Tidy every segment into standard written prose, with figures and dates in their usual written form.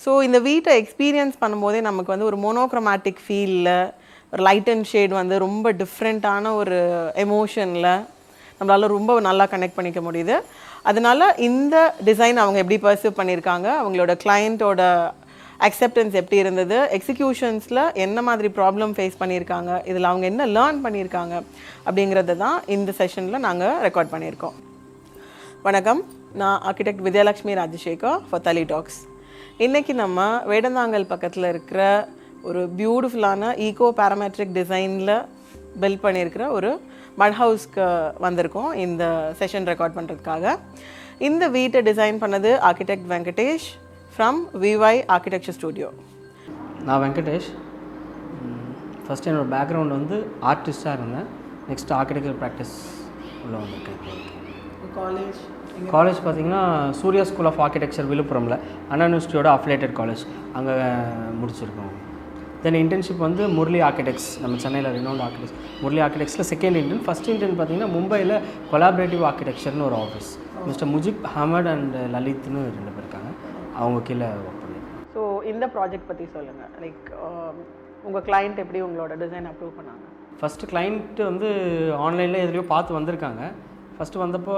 So இந்த வீட்டை experience பண்ணும்போதே நமக்கு வந்து ஒரு மோனோக்ரோமேட்டிக் ஃபீலில் ஒரு லைட் அண்ட் ஷேட் வந்து ரொம்ப டிஃப்ரெண்ட்டான ஒரு எமோஷனில் நம்மளால் ரொம்ப நல்லா கனெக்ட் பண்ணிக்க முடியுது. அதனால இந்த டிசைன் அவங்க எப்படி பர்சீவ் பண்ணியிருக்காங்க, அவங்களோட கிளையண்ட்டோட அக்செப்டன்ஸ் எப்படி இருந்தது, எக்ஸிக்யூஷன்ஸில் என்ன மாதிரி ப்ராப்ளம் ஃபேஸ் பண்ணியிருக்காங்க, இதில் அவங்க என்ன லேர்ன் பண்ணியிருக்காங்க அப்படிங்கிறத தான் இந்த செஷனில் நாங்கள் ரெக்கார்ட் பண்ணியிருக்கோம். வணக்கம், நான் architect Vidyalakshmi Rajasekar for Thali Talks. இன்றைக்கி நம்ம வேடந்தாங்கல் பக்கத்தில் இருக்கிற ஒரு பியூட்டிஃபுல்லான ஈகோ பேராமெட்ரிக் டிசைனில் பில்ட் பண்ணியிருக்கிற ஒரு மட் ஹவுஸ்க்கு வந்திருக்கோம் இந்த செஷன் ரெக்கார்ட் பண்ணுறதுக்காக. இந்த வீட்டை டிசைன் பண்ணது architect Venkatesh from VY architecture studio. நான் வெங்கடேஷ். ஃபஸ்ட் என்னோடய பேக்ரவுண்ட் வந்து ஆர்டிஸ்டாக இருந்தேன். நெக்ஸ்ட் ஆர்கிடெக்சர் ப்ராக்டிஸ் உள்ள வந்திருக்கேன். காலேஜ் பார்த்திங்கன்னா சூர்யா ஸ்கூல் ஆஃப் ஆர்கிடெக்சர் விழுப்புரமில் அண்ணா யூனிவர்சிட்டியோட அஃபிலேட்டட் காலேஜ் அங்கே முடிச்சிருக்கோம். தென் இன்டர்ன்ஷிப் வந்து முரளி ஆர்கிடெக்ட்ஸ், நம்ம சென்னையில் ரினோண்ட் ஆர்கிடெக்ட்ஸ் முரளி ஆர்கிடெக்ட்ஸில் செகண்ட் இன்டர்ன். ஃபஸ்ட் இன்டர்ன் பார்த்திங்கன்னா மும்பையில் கொலாபரேட்டிவ் ஆர்கிடெக்சர்னு ஒரு office, mister Mujib Ahmed and லலித்னு 2 பேர் இருக்காங்க, அவங்க கீழே ஒர்க் பண்ணியிருக்காங்க. ஸோ இந்த ப்ராஜெக்ட் பற்றி சொல்லுங்கள். லைக் உங்கள் கிளைண்ட் எப்படி உங்களோட டிசைன் அப்ரூவ் பண்ணாங்க? ஃபஸ்ட்டு கிளைண்ட்டு வந்து ஆன்லைனில் எதுலையோ பார்த்து வந்திருக்காங்க. ஃபஸ்ட்டு வந்தப்போ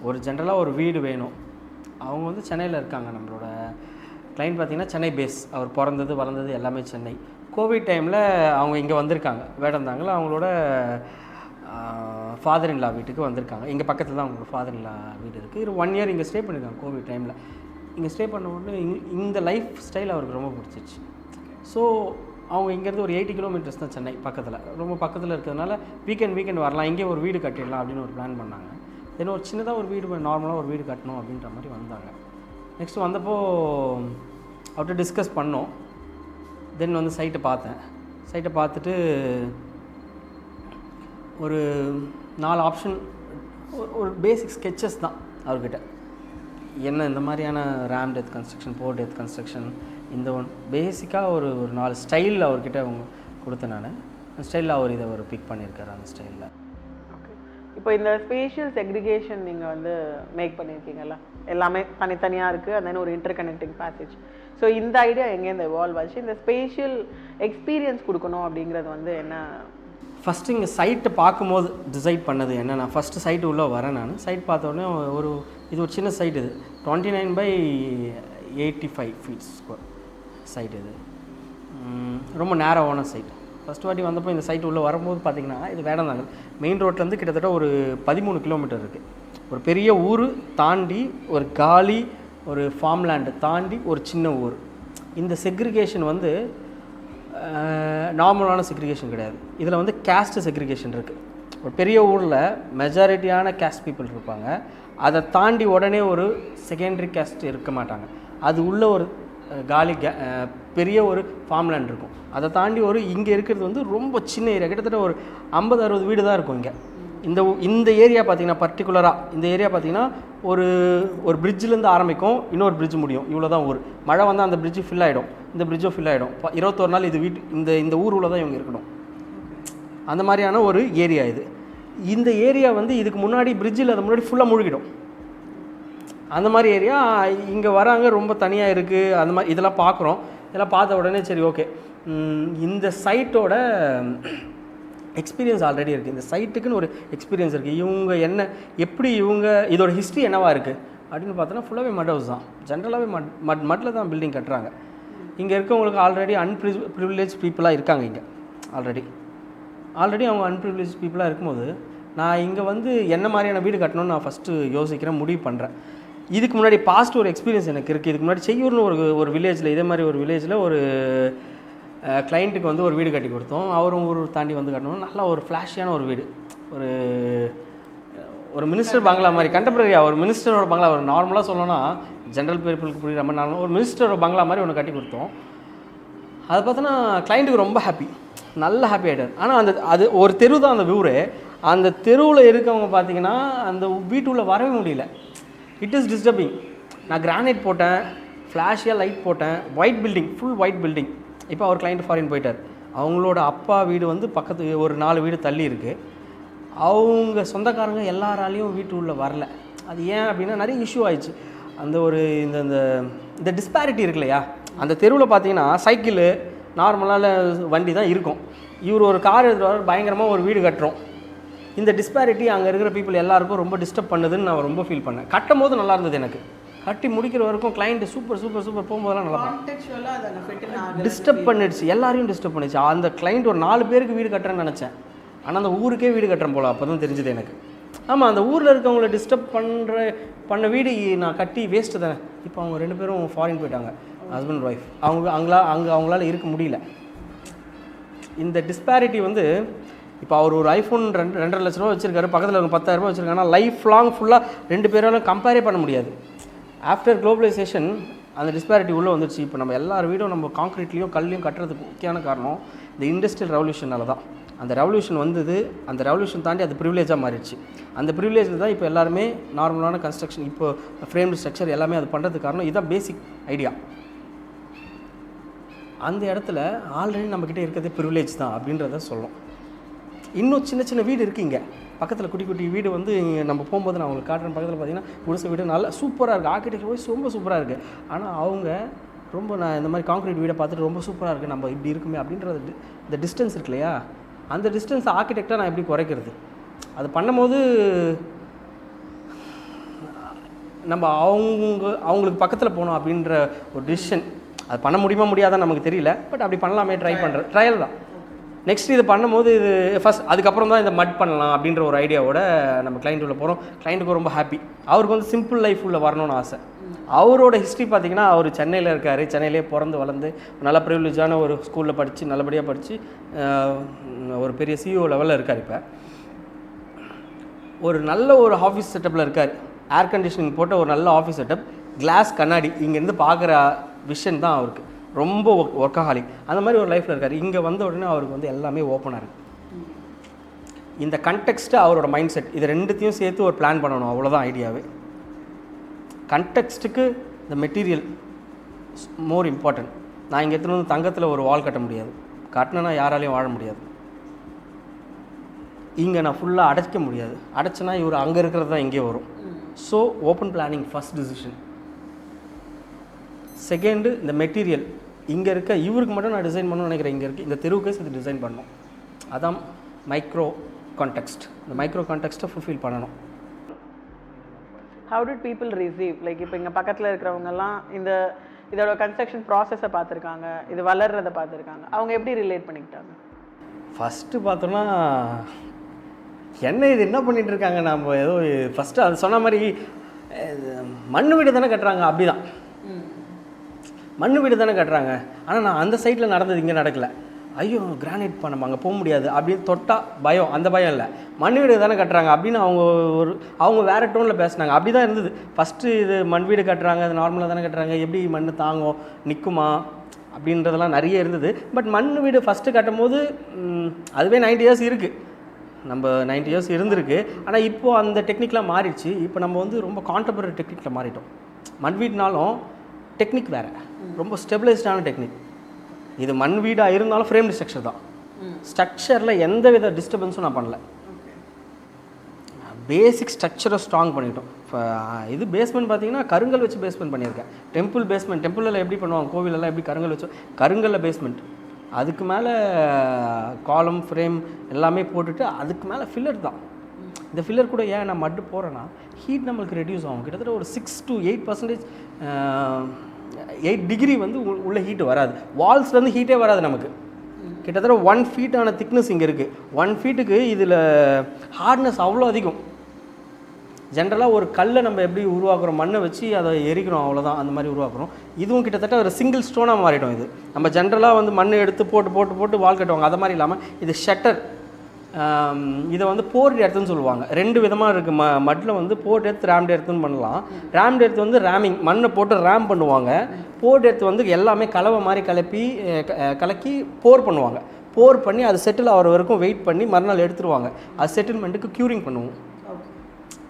ஒரு ஜென்ரலாக ஒரு வீடு வேணும். அவங்க வந்து சென்னையில் இருக்காங்க. நம்மளோட கிளைண்ட் பார்த்திங்கன்னா சென்னை பேஸ், அவர் பிறந்தது வளர்ந்தது எல்லாமே சென்னை. கோவிட் டைமில் அவங்க இங்கே வந்திருக்காங்க வேடந்தாங்கல். அவங்களோட ஃபாதர் இன் லா வீட்டுக்கு வந்திருக்காங்க. இங்கே பக்கத்தில் தான் அவங்களோட ஃபாதர் இன் லா வீடு இருக்குது. இது 1 இயர் இங்கே ஸ்டே பண்ணியிருக்காங்க கோவிட் டைமில். இங்கே ஸ்டே பண்ண உடனே இந்த லைஃப் ஸ்டைல் அவருக்கு ரொம்ப பிடிச்சிருச்சு. ஸோ அவங்க இங்கேருந்து ஒரு 80 கிலோமீட்டர்ஸ் தான் சென்னை பக்கத்தில், ரொம்ப பக்கத்தில் இருக்கிறதுனால வீக்கெண்ட் வரலாம், இங்கே ஒரு வீடு கட்டிடலாம் அப்படின்னு ஒரு பிளான் பண்ணாங்க. தென் ஒரு சின்னதாக ஒரு வீடு, நார்மலாக ஒரு வீடு கட்டணும் அப்படின்ற மாதிரி வந்தாங்க. நெக்ஸ்ட்டு வந்தப்போ அவர்கிட்ட டிஸ்கஸ் பண்ணோம். தென் வந்து சைட்டை பார்த்தேன். சைட்டை பார்த்துட்டு ஒரு 4 ஆப்ஷன், ஒரு பேசிக் ஸ்கெச்சஸ் தான் அவர்கிட்ட. என்ன இந்த மாதிரியான ரேம் டெத் கன்ஸ்ட்ரக்ஷன், போர் டெத் கன்ஸ்ட்ரக்ஷன், இந்த பேசிக்காக ஒரு 4 ஸ்டைல் அவர்கிட்ட அவங்க கொடுத்தேன். நான் அந்த ஸ்டைலில் அவர் இதை ஒரு பிக் பண்ணியிருக்காரு. அந்த ஸ்டைலில் இப்போ இந்த ஸ்பேஷியல் செக்ரிகேஷன் நீங்கள் வந்து மேக் பண்ணியிருக்கீங்கல்ல, எல்லாமே தனித்தனியாக இருக்குது, அது ஒரு இன்டர் கனெக்டிங் பேசேஜ். ஸோ இந்த ஐடியா எங்கேருந்து எவால்வ் ஆச்சு? இந்த ஸ்பேஷியல் எக்ஸ்பீரியன்ஸ் கொடுக்கணும் அப்படிங்கிறது வந்து என்ன? ஃபஸ்ட்டு இங்கே சைட்டை பார்க்கும்போது டிசைட் பண்ணது என்ன, நான் ஃபஸ்ட்டு சைட்டு உள்ளே வரேன். நான் சைட் பார்த்த உடனே இது ஒரு சின்ன சைட், இது 29/85 ஃபீட்ஸ் சைட். இது ரொம்ப நேரோவான சைட். ஃபஸ்ட் வாட்டி வந்தப்போ இந்த சைட்டு உள்ளே வரும்போது பார்த்திங்கன்னா இது வேடந்தாங்கல் மெயின் ரோட்லேருந்து கிட்டத்தட்ட ஒரு 13 கிலோமீட்டர் இருக்குது. ஒரு பெரிய ஊர் தாண்டி, ஒரு காலி ஒரு ஃபார்ம்லேண்டு தாண்டி ஒரு சின்ன ஊர். இந்த செக்ரிகேஷன் வந்து நார்மலான செக்ரிகேஷன் கிடையாது. இதில் வந்து கேஸ்ட் செக்ரிகேஷன் இருக்குது. ஒரு பெரிய ஊரில் மெஜாரிட்டியான கேஸ்ட் பீப்புள் இருப்பாங்க. அதை தாண்டி உடனே ஒரு செகண்டரி கேஸ்ட் இருக்க மாட்டாங்க. அது உள்ள ஒரு காலி பெரிய ஒரு ஃபார்ம்லேண்ட் இருக்கும். அதை தாண்டி இங்கே இருக்கிறது வந்து ரொம்ப சின்ன ஏரியா, கிட்டத்தட்ட ஒரு 50-60 வீடு தான் இருக்கும் இங்கே. இந்த ஏரியா பார்த்திங்கன்னா பர்டிகுலராக இந்த ஏரியா பார்த்திங்கன்னா ஒரு பிரிட்ஜிலேருந்து ஆரம்பிக்கும், இன்னொரு பிரிட்ஜ் முடியும், இவ்வளோ தான் ஊர். மழை வந்தால் அந்த பிரிட்ஜு ஃபில் ஆகிடும், இந்த பிரிட்ஜும் ஃபில் ஆகிடும். 21 நாள் இது இந்த ஊர் உள்ள தான் இவங்க இருக்கணும். அந்த மாதிரியான ஒரு ஏரியா இது. இந்த ஏரியா வந்து இதுக்கு முன்னாடி பிரிட்ஜில் அது முன்னாடி ஃபுல்லாக முழுகிடும். அந்த மாதிரி ஏரியா இங்கே வராங்க, ரொம்ப தனியாக இருக்குது. அந்த மாதிரி இதெல்லாம் பார்க்குறோம். இதெல்லாம் பார்த்த உடனே சரி ஓகே, இந்த சைட்டோட எக்ஸ்பீரியன்ஸ் ஆல்ரெடி இருக்குது. இந்த சைட்டுக்குன்னு ஒரு எக்ஸ்பீரியன்ஸ் இருக்குது. இவங்க இதோட ஹிஸ்ட்ரி என்னவாக இருக்குது அப்படின்னு பார்த்தோன்னா ஃபுல்லாகவே மட் ஹவுஸ் தான். ஜென்ரலாகவே மட்டில் தான் பில்டிங் கட்டுறாங்க. இங்கே இருக்கவங்களுக்கு ஆல்ரெடி அன்ப்ரிவிலேஜ் பீப்புளாக இருக்காங்க. இங்கே ஆல்ரெடி அவங்க அன்ப்ரிவிலேஜ் பீப்புளாக இருக்கும்போது நான் இங்கே வந்து என்ன மாதிரியான வீடு கட்டணும்னு நான் ஃபஸ்ட்டு யோசிக்கிறேன், முடிவு பண்ணுறேன். இதுக்கு முன்னாடி பாஸ்ட் ஒரு எக்ஸ்பீரியன்ஸ் எனக்கு இருக்குது. இதுக்கு முன்னாடி செய்யூர்னு ஒரு வில்லேஜில், இதே மாதிரி ஒரு வில்லேஜில் ஒரு கிளைண்ட்டுக்கு வந்து ஒரு வீடு கட்டி கொடுத்தோம். அவரும் ஊர் தாண்டி வந்து கட்டணும். நல்லா ஒரு ஃப்ளாஷியான ஒரு வீடு, ஒரு மினிஸ்டர் பங்களா மாதிரி, கண்டெம்பரரியாக ஒரு மினிஸ்டரோட பங்களா. ஒரு நார்மலாக சொல்லணும்னா ஜென்ரல் பீப்புளுக்கு புரியுற மாதிரி நார்மலாக ஒரு மினிஸ்டரோட பங்களா மாதிரி ஒன்று கட்டி கொடுத்தோம். அதை பார்த்தோன்னா கிளைண்ட்டுக்கு ரொம்ப ஹாப்பி, நல்ல ஹாப்பி ஆகிட்டார். ஆனால் அது ஒரு தெரு தான் அந்த ஊர். அந்த தெருவில் இருக்கவங்க பார்த்திங்கன்னா அந்த வீட்டுள்ள வரவே முடியல. It is disturbing. நான் கிரானைட் போட்டேன், ஃப்ளாஷியாக லைட் போட்டேன், white building, full white building. இப்போ அவர் கிளைண்ட் ஃபாரின் போயிட்டார். அவங்களோட அப்பா வீடு வந்து பக்கத்து ஒரு 4 வீடு தள்ளி இருக்குது. அவங்க சொந்தக்காரங்க எல்லாராலையும் வீட்டு உள்ளே வரல. அது ஏன் அப்படின்னா நிறைய இஷ்யூ ஆயிடுச்சு. அந்த ஒரு இந்த இந்த டிஸ்பாரிட்டி இருக்கு இல்லையா, அந்த தெருவில் பார்த்தீங்கன்னா சைக்கிள் நார்மலான வண்டி தான் இருக்கும், இவர் ஒரு கார் எடுத்துகிட்டு வர பயங்கரமாக ஒரு வீடு கட்டுறோம். இந்த டிஸ்பாரிட்டி அங்கே இருக்கிற பீப்புள் எல்லாருக்கும் ரொம்ப டிஸ்டர்ப் பண்ணுதுன்னு நான் ரொம்ப ஃபீல் பண்ணேன். கட்டும் போது நல்லா இருந்தது, எனக்கு கட்டி முடிக்கிற வரைக்கும் கிளைண்ட் சூப்பர் சூப்பர் சூப்பர் போகும்போதெல்லாம் நல்லா டிஸ்டர்ப் பண்ணிடுச்சு, எல்லாரையும் டிஸ்டர்ப் பண்ணிடுச்சு. அந்த கிளைண்ட் ஒரு 4 பேருக்கு வீடு கட்டுறேன்னு நினச்சேன், ஆனால் அந்த ஊருக்கே வீடு கட்டுறேன் போல, அப்போ தான் தெரிஞ்சது எனக்கு. ஆமாம், அந்த ஊரில் இருக்கவங்கள டிஸ்டர்ப் பண்ண வீடு நான் கட்டி வேஸ்ட்டு தானே. இப்போ அவங்க 2 பேரும் ஃபாரின் போயிட்டாங்க, ஹஸ்பண்ட் ஒய்ஃப். அவங்களால இருக்க முடியல. இந்த டிஸ்பாரிட்டி வந்து இப்போ அவர் ஒரு ஐஃபோன் 2.5 லட்ச ரூபா வச்சுருக்காரு, பக்கத்தில் ஒரு 10,000 ரூபா வச்சுருக்காங்க, ஆனால் லைஃப் லாங் ஃபுல்லாக 2 பேராலும் கம்பேரே பண்ண முடியாது. ஆஃப்டர் குளோபலைசேஷன் அந்த டிஸ்பாரிட்டி உள்ளே வந்துடுச்சு. இப்போ நம்ம எல்லார் வீடும் நம்ம கான்க்ரீட்லேயும் கல்லையும் கட்டுறதுக்கு முக்கியமான காரணம் இந்த இண்டஸ்ட்ரியல் ரெவல்யூஷனால தான். அந்த ரெவல்யூஷன் வந்தது, அந்த ரெவல்யூஷன் தாண்டி அது ப்ரிவிலேஜாக மாறிடுச்சு. அந்த ப்ரிவிலேஜில் தான் இப்போ எல்லாருமே நார்மலான கன்ஸ்ட்ரக்ஷன், இப்போ ஃப்ரேம் ஸ்ட்ரக்சர் எல்லாமே அது பண்ணுறதுக்கு காரணம் இதுதான் பேசிக் ஐடியா. அந்த இடத்துல ஆல்ரெடி நம்மக்கிட்ட இருக்கிறது ப்ரிவிலேஜ் தான் அப்படின்றத சொல்லணும். இன்னும் சின்ன சின்ன வீடு இருக்குது இங்கே பக்கத்தில், குட்டி குட்டி வீடு வந்து நம்ம போகும்போது நான் உங்களுக்கு காட்டுறேன். பக்கத்தில் பார்த்தீங்கன்னா குடிசை வீடு நல்லா சூப்பராக இருக்குது, ஆர்கிடெக்சர் வைஸ் ரொம்ப சூப்பராக இருக்குது. ஆனால் அவங்க ரொம்ப நான் இந்த மாதிரி கான்க்ரீட் வீடை பார்த்துட்டு ரொம்ப சூப்பராக இருக்குது, நம்ம இப்படி இருக்குமே அப்படின்றது இந்த டிஸ்டன்ஸ் இருக்கு இல்லையா, அந்த டிஸ்டன்ஸ் ஆர்கிடெக்டாக நான் எப்படி குறைக்கிறது? அது பண்ணும்போது நம்ம அவங்களுக்கு பக்கத்தில் போகணும் அப்படின்ற ஒரு டிசிஷன். அது பண்ண முடியுமா முடியாதான் நமக்கு தெரியல, பட் அப்படி பண்ணலாமே, ட்ரையல் தான். நெக்ஸ்ட் இது பண்ணும்போது இது ஃபஸ்ட், அதுக்கப்புறம் தான் இந்த மட் பண்ணலாம் அப்படின்ற ஒரு ஐடியாவோட நம்ம கிளைண்ட் உள்ள போகிறோம். கிளைண்ட்டுக்கு ரொம்ப ஹாப்பி, அவருக்கு வந்து சிம்பிள் லைஃப் உள்ள வரணும்னு ஆசை. அவரோட ஹிஸ்ட்ரி பார்த்திங்கன்னா, அவர் சென்னையில் இருக்கார், சென்னையிலே பிறந்து வளர்ந்து நல்ல ப்ரிவிலேஜான ஒரு ஸ்கூலில் படித்து நல்லபடியாக படித்து ஒரு பெரிய சிஇஓ லெவலில் இருக்கார். இப்போ ஒரு நல்ல ஒரு ஆஃபீஸ் செட்டப்பில் இருக்கார், ஏர் கண்டிஷனிங் போட்ட ஒரு நல்ல ஆஃபீஸ் செட்டப், கிளாஸ் கண்ணாடி, இங்கேருந்து பார்க்குற விஷன் தான் அவருக்கு, ரொம்ப ஒர்க்காஹாலிக். அந்த மாதிரி ஒரு லைஃப்பில் இருக்கார். இங்கே வந்த உடனே அவருக்கு வந்து எல்லாமே ஓப்பனாக இருக்குது. இந்த கண்டெக்ஸ்ட்டு அவரோட மைண்ட் செட், இது ரெண்டுத்தையும் சேர்த்து ஒரு பிளான் பண்ணணும், அவ்வளோதான் ஐடியாவே. கண்டெக்ஸ்ட்டுக்கு இந்த மெட்டீரியல் மோர் இம்பார்ட்டன்ட். நான் இங்கே எடுத்துகிட்டு வந்து தங்கத்தில் ஒரு வால் கட்ட முடியாது, கட்டினா யாராலையும் வாழ முடியாது. இங்கே நான் ஃபுல்லாக அடைக்க முடியாது, அடைச்சனா இவர் அங்கே இருக்கிறது தான் இங்கே வரும். So open planning first decision. Second, இந்த மெட்டீரியல் இங்கே இருக்க இவருக்கு மட்டும் நான் டிசைன் பண்ணணும்னு நினைக்கிறேன். இங்கே இருக்குது இந்த தெருவுக்கு இது டிசைன் பண்ணணும், அதான் மைக்ரோ கான்டெக்ஸ்ட். இந்த மைக்ரோ கான்டெக்ஸ்ட்டை ஃபுல்ஃபில் பண்ணணும். How did people receive? Like இப்போ இங்கே பக்கத்தில் இருக்கிறவங்கெல்லாம் இதோட கன்ஸ்ட்ரக்ஷன் ப்ராசஸை பார்த்துருக்காங்க, இது வளர்றதை பார்த்துருக்காங்க, அவங்க எப்படி ரிலேட் பண்ணிக்கிட்டாங்க? ஃபஸ்ட்டு பார்த்தோன்னா என்ன இது என்ன பண்ணிகிட்டு இருக்காங்க, நம்ம ஏதோ ஃபஸ்ட்டு அது சொன்ன மாதிரி மண் வீடு தானே கட்டுறாங்க, அப்படி தான் மண் வீடு தானே கட்டுறாங்க. ஆனால் நான் அந்த சைட்டில் நடந்தது இங்கே நடக்கலை. ஐயோ கிரானைட் நம்ம அங்கே போக முடியாது அப்படின்னு தொட்டால் பயம், அந்த பயம் இல்லை, மண் வீடு தானே கட்டுறாங்க அப்படின்னு அவங்க வேறு டோனில் பேசுனாங்க. அப்படி தான் இருந்தது ஃபஸ்ட்டு. இது மண் வீடு கட்டுறாங்க, அது நார்மலாக தானே கட்டுறாங்க, எப்படி மண் தாங்கும் நிற்குமா அப்படின்றதெல்லாம் நிறைய இருந்தது. பட் மண் வீடு ஃபஸ்ட்டு கட்டும் போது அதுவே 90 இயர்ஸ் இருக்குது, நம்ம 90 இயர்ஸ் இருந்திருக்கு. ஆனால் இப்போது அந்த டெக்னிக்லாம் மாறிடுச்சு. இப்போ நம்ம வந்து ரொம்ப கான்டெம்பரரி டெக்னிக்கில் மாறிட்டோம். மண் வீடுனாலும் டெக்னிக் வேறு, ரொம்ப ஸ்டெபிளைஸ்டான டெக்னிக். இது மண் வீடாக இருந்தாலும் ஃப்ரேம் ஸ்ட்ரக்சர் தான், ஸ்ட்ரக்சரில் எந்த வித டிஸ்டர்பன்ஸும் நான் பண்ணல. பேசிக் ஸ்ட்ரக்சரை ஸ்ட்ராங் பண்ணிட்டோம். இப்போ இது பேஸ்மெண்ட் பார்த்தீங்கன்னா கருங்கல் வச்சு பேஸ்மெண்ட் பண்ணியிருக்கேன். டெம்பிள் பேஸ்மெண்ட், டெம்பிளில் எப்படி பண்ணுவாங்க, கோவிலெல்லாம் எப்படி கருங்கல் வச்சு, கருங்கல்ல பேஸ்மெண்ட், அதுக்கு மேலே காலம் ஃப்ரேம் எல்லாமே போட்டுட்டு அதுக்கு மேலே ஃபில்லர் தான். இந்த ஃபில்லர் கூட ஏன் நான் மட்டு போகிறேன்னா, ஹீட் நம்மளுக்கு ரெடியூஸ் ஆகும். கிட்டத்தட்ட ஒரு 6 to 8%, 8 டிகிரி வந்து உள்ள ஹீட்டு வராது. வால்ஸ்லேருந்து ஹீட்டே வராது நமக்கு. கிட்டத்தட்ட 1 ஃபீட்டான திக்னஸ் இங்கே இருக்குது. 1 ஃபீட்டுக்கு இதில் ஹார்ட்னஸ் அவ்வளோ அதிகம். ஜென்ரலாக ஒரு கல்லை நம்ம எப்படி உருவாக்குறோம், மண்ணை வச்சு அதை எரிக்கிறோம், அவ்வளோதான், அந்த மாதிரி உருவாக்குறோம். இதுவும் கிட்டத்தட்ட ஒரு சிங்கிள் ஸ்டோனாக மாறிடும். இது நம்ம ஜென்ரலாக வந்து மண்ணை எடுத்து போட்டு வால் கட்டுவாங்க, அதை மாதிரி இல்லாமல் இது ஷட்டர். இதை வந்து போர்ட் எர்த்துன்னு சொல்லுவாங்க. 2 விதமாக இருக்குது. மட்டில் வந்து போர்ட் எர்த், ரேம்ட் எர்த்துன்னு பண்ணலாம். ரேம்ட் எர்த் வந்து ரேமிங், மண்ணை போட்டு ரேம் பண்ணுவாங்க. போர்ட் எர்த் வந்து எல்லாமே கலவை மாதிரி கலக்கி போர் பண்ணுவாங்க. போர் பண்ணி அது செட்டில் ஆகிற வரைக்கும் வெயிட் பண்ணி மறுநாள் எடுத்துருவாங்க. அது செட்டில்மெண்ட்டுக்கு க்யூரிங் பண்ணுவோம்.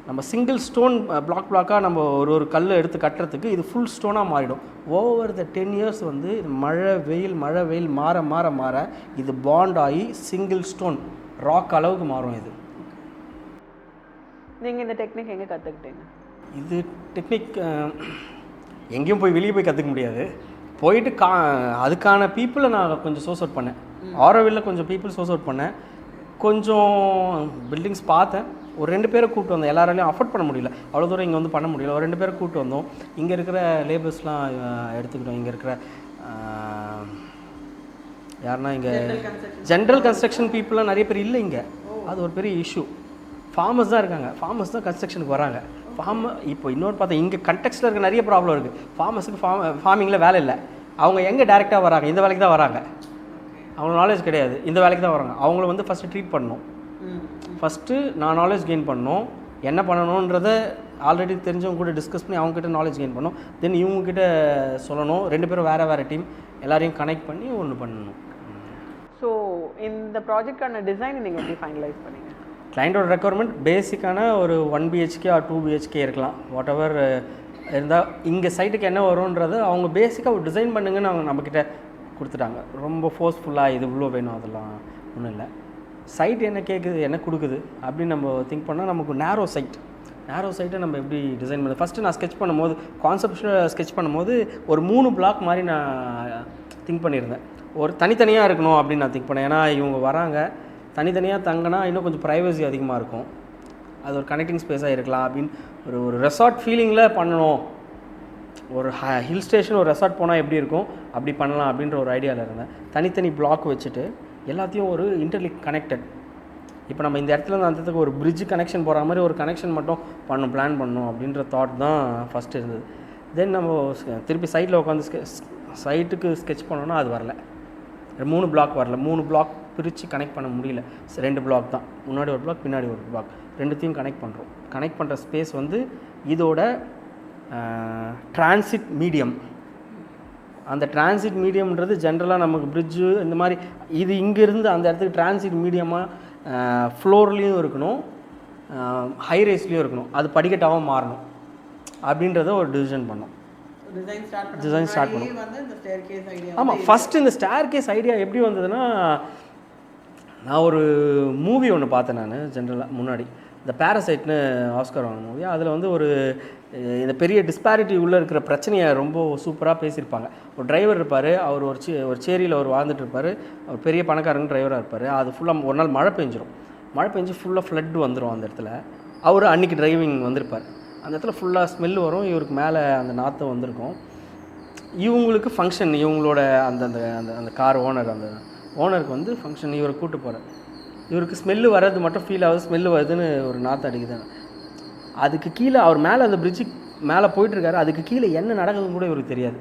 நம்ம சிங்கிள் ஸ்டோன் பிளாக்காக நம்ம ஒரு கல் எடுத்து கட்டுறதுக்கு இது ஃபுல் ஸ்டோனாக மாறிடும். ஓவர் த 10 இயர்ஸ் வந்து இது மழை வெயில் மாற இது பாண்ட் ஆகி சிங்கிள் ஸ்டோன் ராக் அளவுக்கு மாறும். இது நீங்கள் இந்த டெக்னிக் எங்கே கற்றுக்கிட்டீங்க? இது டெக்னிக் எங்கேயும் போய் வெளியே போய் கற்றுக்க முடியாது. போயிட்டு அதுக்கான பீப்புளை நான் கொஞ்சம் சோர்ஸ் அவுட் பண்ணேன். ஆரோவில்ல கொஞ்சம் பீப்புள் சோர்ஸ் அவுட் பண்ணேன். கொஞ்சம் பில்டிங்ஸ் பார்த்தேன். ஒரு 2 பேரை கூப்பிட்டு வந்தோம். எல்லாராலையும் அஃபோர்ட் பண்ண முடியல, அவ்வளோ தூரம் இங்கே வந்து பண்ண முடியல. ஒரு 2 பேரை கூப்பிட்டு வந்தோம். இங்கே இருக்கிற லேபர்ஸ்லாம் எடுத்துக்கிட்டோம். இங்கே இருக்கிற யாருன்னா இங்கே ஜென்ரல் கன்ஸ்ட்ரக்ஷன் பீப்புளெலாம் நிறைய பேர் இல்லை இங்கே. அது ஒரு பெரிய இஷ்யூ. ஃபார்மர்ஸ் தான் இருக்காங்க. ஃபார்மர்ஸ் தான் கன்ஸ்ட்ரக்ஷனுக்கு வராங்க. இப்போ இன்னொரு பார்த்தா இங்கே கண்டெக்ஸ்டில் இருக்க நிறைய ப்ராப்ளம் இருக்குது. ஃபார்மர்ஸுக்கு ஃபார்மிங்கில் வேலை இல்லை. அவங்க எங்கே டேரெக்டாக வராங்க? இந்த வேலைக்கு தான் வராங்க. அவங்க நாலேஜ் கிடையாது, இந்த வேலைக்கு தான் வராங்க. அவங்கள வந்து ஃபஸ்ட்டு ட்ரீட் பண்ணணும். ஃபஸ்ட்டு நான் நாலேஜ் கெயின் பண்ணணும். என்ன பண்ணணுன்றதை ஆல்ரெடி தெரிஞ்சவங்க கூட டிஸ்கஸ் பண்ணி அவங்ககிட்ட நாலேஜ் கெயின் பண்ணணும். தென் இவங்ககிட்ட சொல்லணும். 2 பேரும் வேறு டீம், எல்லாரையும் கனெக்ட் பண்ணி ஒன்று பண்ணணும். ஸோ இந்த ப்ராஜெக்டான டிசைன் நீங்கள் எப்படி ஃபைனலைஸ் பண்ணீங்க? கிளைண்டோட ரெக்குவயர்மெண்ட் பேசிக்கான ஒரு 1 BHK ஆர் 2 BHK இருக்கலாம். வாட் எவர் இருந்தால் இங்கே சைட்டுக்கு என்ன வரும்ன்றது அவங்க பேசிக்காக ஒரு டிசைன் பண்ணுங்கன்னு அவங்க நம்மக்கிட்ட கொடுத்துட்டாங்க. ரொம்ப ஃபோர்ஸ்ஃபுல்லாக இது இவ்வளோ வேணும் அதெல்லாம் ஒன்றும் இல்லை. சைட் என்ன கேட்குது, என்ன கொடுக்குது அப்படின்னு நம்ம திங்க் பண்ணால் நமக்கு நேரோ சைட்டை நம்ம எப்படி டிசைன் பண்ணுறது. ஃபஸ்ட்டு நான் ஸ்கெச் பண்ணும்போது, கான்செப்ஷுவல் ஸ்கெச் பண்ணும்போது ஒரு 3 பிளாக் மாதிரி நான் திங்க் பண்ணியிருந்தேன். ஒரு தனித்தனியாக இருக்கணும் அப்படின்னு நான் திங்க் பண்ணேன். ஏன்னா இவங்க வராங்க, தனித்தனியாக தங்கினா இன்னும் கொஞ்சம் ப்ரைவசி அதிகமாக இருக்கும். அது ஒரு கனெக்டிங் ஸ்பேஸாக இருக்கலாம் அப்படின்னு ஒரு ரெசார்ட் ஃபீலிங்கில் பண்ணணும். ஒரு ஹில் ஸ்டேஷன் ஒரு ரெசார்ட் போனால் எப்படி இருக்கும் அப்படி பண்ணலாம் அப்படின்ற ஒரு ஐடியாவில் இருந்தேன். தனித்தனி பிளாக் வச்சுட்டு எல்லாத்தையும் ஒரு இன்டர்லிங்க் கனெக்டட். இப்போ நம்ம இந்த இடத்துல அந்த இடத்துக்கு ஒரு பிரிட்ஜ் கனெக்ஷன் போகிற மாதிரி ஒரு கனெக்ஷன் மட்டும் பிளான் பண்ணணும் அப்படின்ற தாட் தான் ஃபஸ்ட்டு இருந்தது. தென் நம்ம திருப்பி சைட்டில் உட்காந்து சைட்டுக்கு ஸ்கெச் பண்ணோன்னா அது வரல. 3 பிளாக் வரல. 3 பிளாக் பிரித்து கனெக்ட் பண்ண முடியல. 2 பிளாக் தான், முன்னாடி ஒரு பிளாக் பின்னாடி ஒரு பிளாக், ரெண்டுத்தையும் கனெக்ட் பண்ணுறோம். கனெக்ட் பண்ணுற ஸ்பேஸ் வந்து இதோட டிரான்சிட் மீடியம். அந்த டிரான்சிட் மீடியம்ன்றது ஜென்ரலாக நமக்கு பிரிட்ஜு இந்த மாதிரி இது இங்கேருந்து அந்த இடத்துக்கு டிரான்சிட் மீடியமாக ஃப்ளோர்லேயும் இருக்கணும், ஹைரேஸ்லேயும் இருக்கணும். அது படிக்கட்டாகவும் மாறணும் அப்படின்றத ஒரு டிசிஷன் பண்ணோம். டிசைன் ஸ்டார்ட் பண்ணும். ஆமாம், ஃபஸ்ட்டு இந்த ஸ்டேர் கேஸ் ஐடியா எப்படி வந்ததுன்னா, நான் ஒரு மூவி ஒன்று பார்த்தேன் நான் ஜென்ரலாக முன்னாடி, இந்த பேரசைட்னு ஆஸ்கர் வாங்கின மூவி. அதில் வந்து ஒரு இந்த பெரிய டிஸ்பாரிட்டி உள்ளே இருக்கிற பிரச்சனையை ரொம்ப சூப்பராக பேசியிருப்பாங்க. ஒரு டிரைவர் இருப்பார், அவர் ஒரு சேரியில் அவர் வாழ்ந்துட்டு இருப்பார். அவர் பெரிய பணக்காரங்க டிரைவராக இருப்பார். அது ஃபுல்லாக ஒரு நாள் மழை பெஞ்சு ஃபுல்லாக ஃப்ளட் வந்துடும் அந்த இடத்துல. அவர் அன்றைக்கி டிரைவிங் வந்திருப்பார். அந்த இடத்துல ஃபுல்லாக ஸ்மெல் வரும், இவருக்கு மேலே அந்த நாற்றம் வந்திருக்கும். இவங்களுக்கு ஃபங்க்ஷன், இவங்களோட அந்த அந்த அந்த அந்த கார் ஓனருக்கு வந்து ஃபங்க்ஷன், இவரை கூப்பிட்டு போகிறார். இவருக்கு ஸ்மெல்லு வர்றது மட்டும் ஃபீல் ஆகுது, ஸ்மெல்லு வருதுன்னு ஒரு நாற்றம் அடிக்குது. அதுக்கு கீழே அவர் மேலே அந்த பிரிட்ஜுக்கு மேலே போயிட்டுருக்காரு, அதுக்கு கீழே என்ன நடக்குதுன்னு கூட இவருக்கு தெரியாது.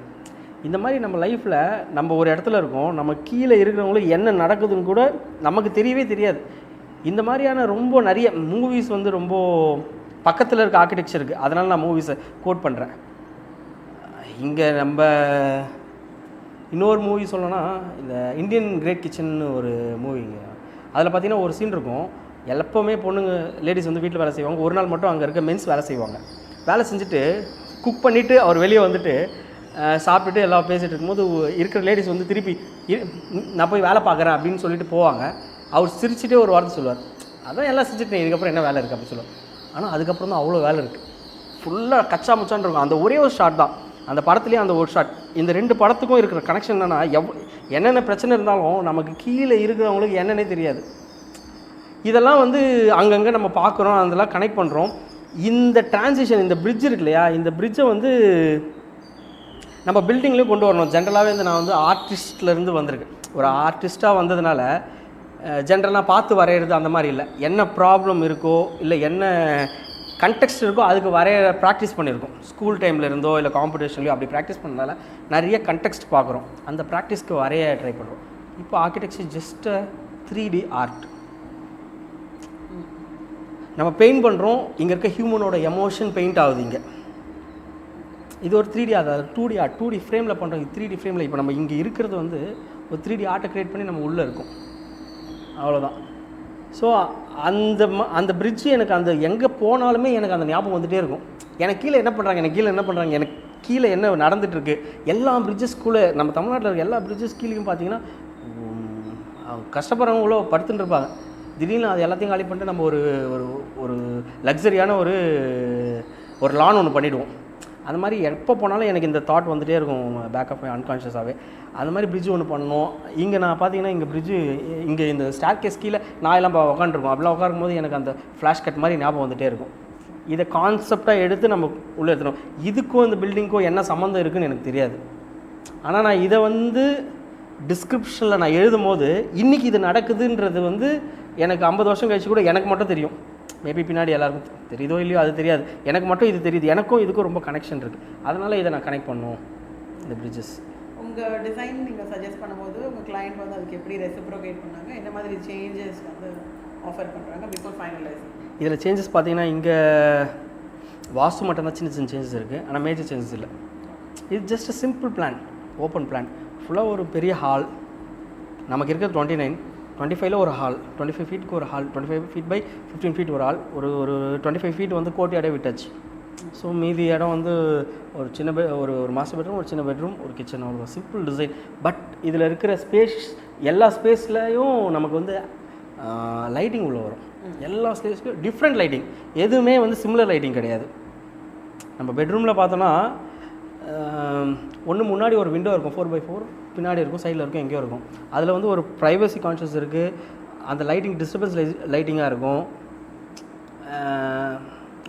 இந்த மாதிரி நம்ம லைஃப்பில் நம்ம ஒரு இடத்துல இருக்கோம், நம்ம கீழே இருக்கிறவங்களுக்கு என்ன நடக்குதுன்னு கூட நமக்கு தெரியவே தெரியாது. இந்த மாதிரியான ரொம்ப நிறைய மூவிஸ் வந்து ரொம்ப பக்கத்தில் இருக்க ஆர்கிடெக்சருக்கு, அதனால் நான் மூவிஸை கோட் பண்ணுறேன். இங்கே நம்ம இன்னொரு மூவி சொல்லணும்னா, இந்த இந்தியன் கிரேட் கிச்சன்னு ஒரு மூவிங்க. அதில் பார்த்திங்கன்னா ஒரு சீன் இருக்கும். எப்போவுமே பொண்ணுங்க லேடிஸ் வந்து வீட்டில் வேலை செய்வாங்க. ஒரு நாள் மட்டும் அங்கே இருக்க மென்ஸ் வேலை செய்வாங்க. வேலை செஞ்சுட்டு குக் பண்ணிவிட்டு அவர் வெளியே வந்துட்டு சாப்பிட்டுட்டு எல்லாம் பேசிகிட்டு இருக்கும்போது இருக்கிற லேடிஸ் வந்து திருப்பி நான் போய் வேலை பார்க்குறேன் அப்படின்னு சொல்லிட்டு போவாங்க. அவர் சிரிச்சுட்டே ஒரு வார்த்தை சொல்லுவார், அதான் எல்லாம் செஞ்சுட்டேன், இதுக்கப்புறம் என்ன வேலை இருக்குது அப்படின்னு சொல்லுவார். ஆனால் அதுக்கப்புறம் தான் அவ்வளோ வேலை இருக்குது, ஃபுல்லாக கச்சா முச்சான்னு இருக்கும். அந்த ஒரே ஒரு ஷாட் தான் அந்த படத்துலேயே, அந்த ஒரு ஷாட். இந்த 2 படத்துக்கும் இருக்கிற கனெக்ஷன் என்னென்னா, என்னென்ன பிரச்சனை இருந்தாலும் நமக்கு கீழே இருக்கிறவங்களுக்கு என்னன்னே தெரியாது. இதெல்லாம் வந்து அங்கங்கே நம்ம பார்க்குறோம், அதெல்லாம் கனெக்ட் பண்ணுறோம். இந்த டிரான்சிஷன், இந்த பிரிட்ஜ் இருக்கு இல்லையா, இந்த பிரிட்ஜை வந்து நம்ம பில்டிங்லேயும் கொண்டு வரணும். ஜென்ரலாகவே வந்து நான் வந்து ஆர்டிஸ்ட்லேருந்து வந்திருக்கேன். ஒரு ஆர்டிஸ்ட்டாக வந்ததுனால ஜென்ரலாக பார்த்து வரைகிறது அந்த மாதிரி இல்லை. என்ன ப்ராப்ளம் இருக்கோ இல்லை என்ன கண்டெக்ஸ்ட் இருக்கோ அதுக்கு வரைய ப்ராக்டிஸ் பண்ணியிருக்கோம். ஸ்கூல் டைமில் இருந்தோ இல்லை காம்படிஷன்லையோ அப்படி ப்ராக்டிஸ் பண்ணதால நிறைய கண்டெக்ஸ்ட் பார்க்குறோம். அந்த ப்ராக்டிஸ்க்கு வரைய ட்ரை பண்ணுறோம். இப்போ ஆர்கிடெக்சர் ஜஸ்ட் 3D ஆர்ட். நம்ம பெயிண்ட் பண்ணுறோம், இங்கே இருக்க ஹியூமனோட எமோஷன் பெயிண்ட் ஆகுது. இங்கே இது ஒரு 3D ஆர்ட், அது 2D ஆர்ட். 2D ஃப்ரேமில் பண்ணுறோம், 3D ஃப்ரேமில். இப்போ நம்ம இங்கே இருக்கிறது வந்து ஒரு 3D ஆர்ட்டை க்ரியேட் பண்ணி நம்ம உள்ளே இருக்கோம், அவ்வளோதான். ஸோ அந்த பிரிட்ஜு எனக்கு அந்த எங்கே போனாலுமே எனக்கு அந்த ஞாபகம் வந்துகிட்டே இருக்கும். எனக்கு கீழே என்ன பண்ணுறாங்க, எனக்கு கீழே என்ன நடந்துகிட்ருக்கு. எல்லா பிரிட்ஜஸ்குள்ளே நம்ம தமிழ்நாட்டில் இருக்க எல்லா பிரிட்ஜஸ் கீழேயும் பார்த்தீங்கன்னா கஷ்டப்படுறவங்களோ படுத்துட்டு இருப்பாங்க. திடீர்னு அது எல்லாத்தையும் காலி பண்ணிட்டு நம்ம ஒரு ஒரு லக்ஸரியான ஒரு ஒரு லான் ஒன்று பண்ணிவிடுவோம். அந்த மாதிரி எப்போ போனாலும் எனக்கு இந்த தாட் வந்துகிட்டே இருக்கும் பேக் ஆஃப் அன்கான்ஷியஸாகவே. அந்த மாதிரி பிரிட்ஜ் ஒன்று பண்ணணும். இங்கே நான் பார்த்தீங்கன்னா இங்கே பிரிட்ஜு இங்கே இந்த ஸ்டார் கேஸ் கீழே நான் எல்லாம் உட்காந்துருக்கோம். அப்படிலாம் உட்காரும் போது எனக்கு அந்த ஃப்ளாஷ் கட் மாதிரி ஞாபகம் வந்துகிட்டே இருக்கும். இதை கான்செப்டாக எடுத்து நம்ம உள்ளே எடுத்துடும். இதுக்கும் இந்த பில்டிங்க்கும் என்ன சம்மந்தம் இருக்குதுன்னு எனக்கு தெரியாது. ஆனால் நான் இதை வந்து டிஸ்கிரிப்ஷனில் நான் எழுதும் போது இன்றைக்கி இது நடக்குதுன்றது வந்து எனக்கு 50 வருஷம் கழிச்சு கூட எனக்கு மட்டும் தெரியும். மேபி பின்னாடி எல்லாருக்கும் தெரியுதோ இல்லையோ அது தெரியாது. எனக்கு மட்டும் இது தெரியுது. எனக்கும் இதுக்கும் ரொம்ப கனெக்ஷன் இருக்குது. அதனால் இதை நான் கனெக்ட் பண்ணுவோம் இந்த பிரிட்ஜஸ். உங்கள் டிசைன் நீங்கள் சஜஸ்ட் பண்ணும்போது உங்கள் கிளைண்ட் வந்து அதுக்கு எப்படி ரெசிப்ரோகேட் பண்ணாங்க, என்ன மாதிரி சேஞ்சஸ் வந்து ஆஃபர் பண்ணுறாங்க பிஃபோர் ஃபைனலைசிங்? இதில் சேஞ்சஸ் பார்த்தீங்கன்னா இங்கே வாஸ்து மட்டும் தான் சின்ன சின்ன சேஞ்சஸ் இருக்குது. ஆனால் மேஜர் சேஞ்சஸ் இல்லை. இது just a simple plan, open plan. ஃபுல்லாக ஒரு பெரிய ஹால் நமக்கு இருக்கிறது 29, 25ல் ஒரு ஹால், 25 ஃபீட்டுக்கு ஒரு ஹால், 25 ஃபீட் பை 15 ஃபீட் ஒரு ஹால், ஒரு 25 ஃபீட் வந்து கோர்ட்யார்டே விட்டாச்சு. ஸோ மீதி இடம் வந்து ஒரு சின்ன ஒரு மாஸ்டர் பெட்ரூம், ஒரு சின்ன பெட்ரூம், ஒரு கிச்சன், அவ்வளோ சிம்பிள் டிசைன். பட் இதில் இருக்கிற ஸ்பேஸ் எல்லா ஸ்பேஸ்லையும் நமக்கு வந்து லைட்டிங் உள்ள வரும். எல்லா ஸ்பேஸ்லையும் டிஃப்ரெண்ட் லைட்டிங், எதுவுமே வந்து சிமிலர் லைட்டிங் கிடையாது. நம்ம பெட்ரூமில் பார்த்தோன்னா ஒன்று முன்னாடி ஒரு விண்டோ இருக்கும் 4x4, பின்னாடி இருக்கும், சைடில் இருக்கும், எங்கேயோ இருக்கும். அதில் வந்து ஒரு ப்ரைவசி கான்ஷியஸ் இருக்குது. அந்த லைட்டிங் டிஸ்டர்பன்ஸ் லைட்டிங்காக இருக்கும்.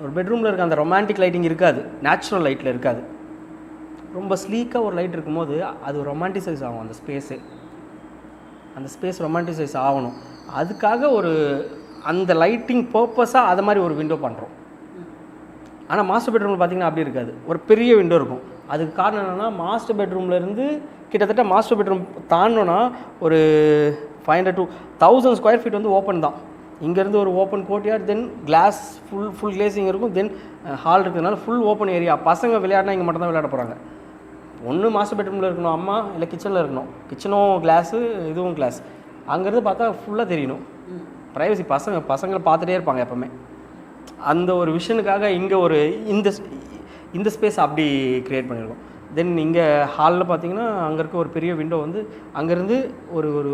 ஒரு பெட்ரூமில் இருக்க அந்த ரொமான்டிக் லைட்டிங் இருக்காது, நேச்சுரல் லைட்டில் இருக்காது. ரொம்ப ஸ்லீக்காக ஒரு லைட் இருக்கும்போது அது ரொமான்டிசைஸ் ஆகும். அந்த ஸ்பேஸ் ரொமான்டிசைஸ் ஆகணும். அதுக்காக ஒரு அந்த லைட்டிங் பர்பஸாக அது மாதிரி ஒரு விண்டோ பண்ணுறோம். ஆனால் மாஸ்டர் பெட்ரூமில் பார்த்திங்கன்னா அப்படி இருக்காது. ஒரு பெரிய விண்டோ இருக்கும். அதுக்கு காரணம் என்னென்னா மாஸ்டர் பெட்ரூம்லேருந்து கிட்டத்தட்ட மாஸ்டர் பெட்ரூம் தாண்டோன்னா ஒரு 500 to 1000 ஸ்கொயர் ஃபீட் வந்து ஓப்பன் தான். இங்கேருந்து ஒரு ஓப்பன் கோர்ட்யார்ட், தென் கிளாஸ் ஃபுல் கிளேசிங் இருக்கும், தென் ஹால் இருக்கிறதுனால ஃபுல் ஓப்பன் ஏரியா. பசங்க விளையாடினா இங்கே மட்டும் தான் விளையாட போகிறாங்க. ஒன்று மாஸ்டர் பெட்ரூமில் இருக்கணும், அம்மா இல்லை கிச்சனில் இருக்கணும். கிச்சனும் கிளாஸு, இதுவும் கிளாஸ். அங்கேருந்து பார்த்தா ஃபுல்லாக தெரியணும். ப்ரைவசி, பசங்களை பார்த்துட்டே இருப்பாங்க எப்போவுமே. அந்த ஒரு விஷனுக்காக இங்கே ஒரு இந்த ஸ்பேஸ் அப்படி க்ரியேட் பண்ணியிருக்கோம். தென் இங்கே ஹாலில் பார்த்தீங்கன்னா அங்கே இருக்க ஒரு பெரிய விண்டோ வந்து அங்கேருந்து ஒரு ஒரு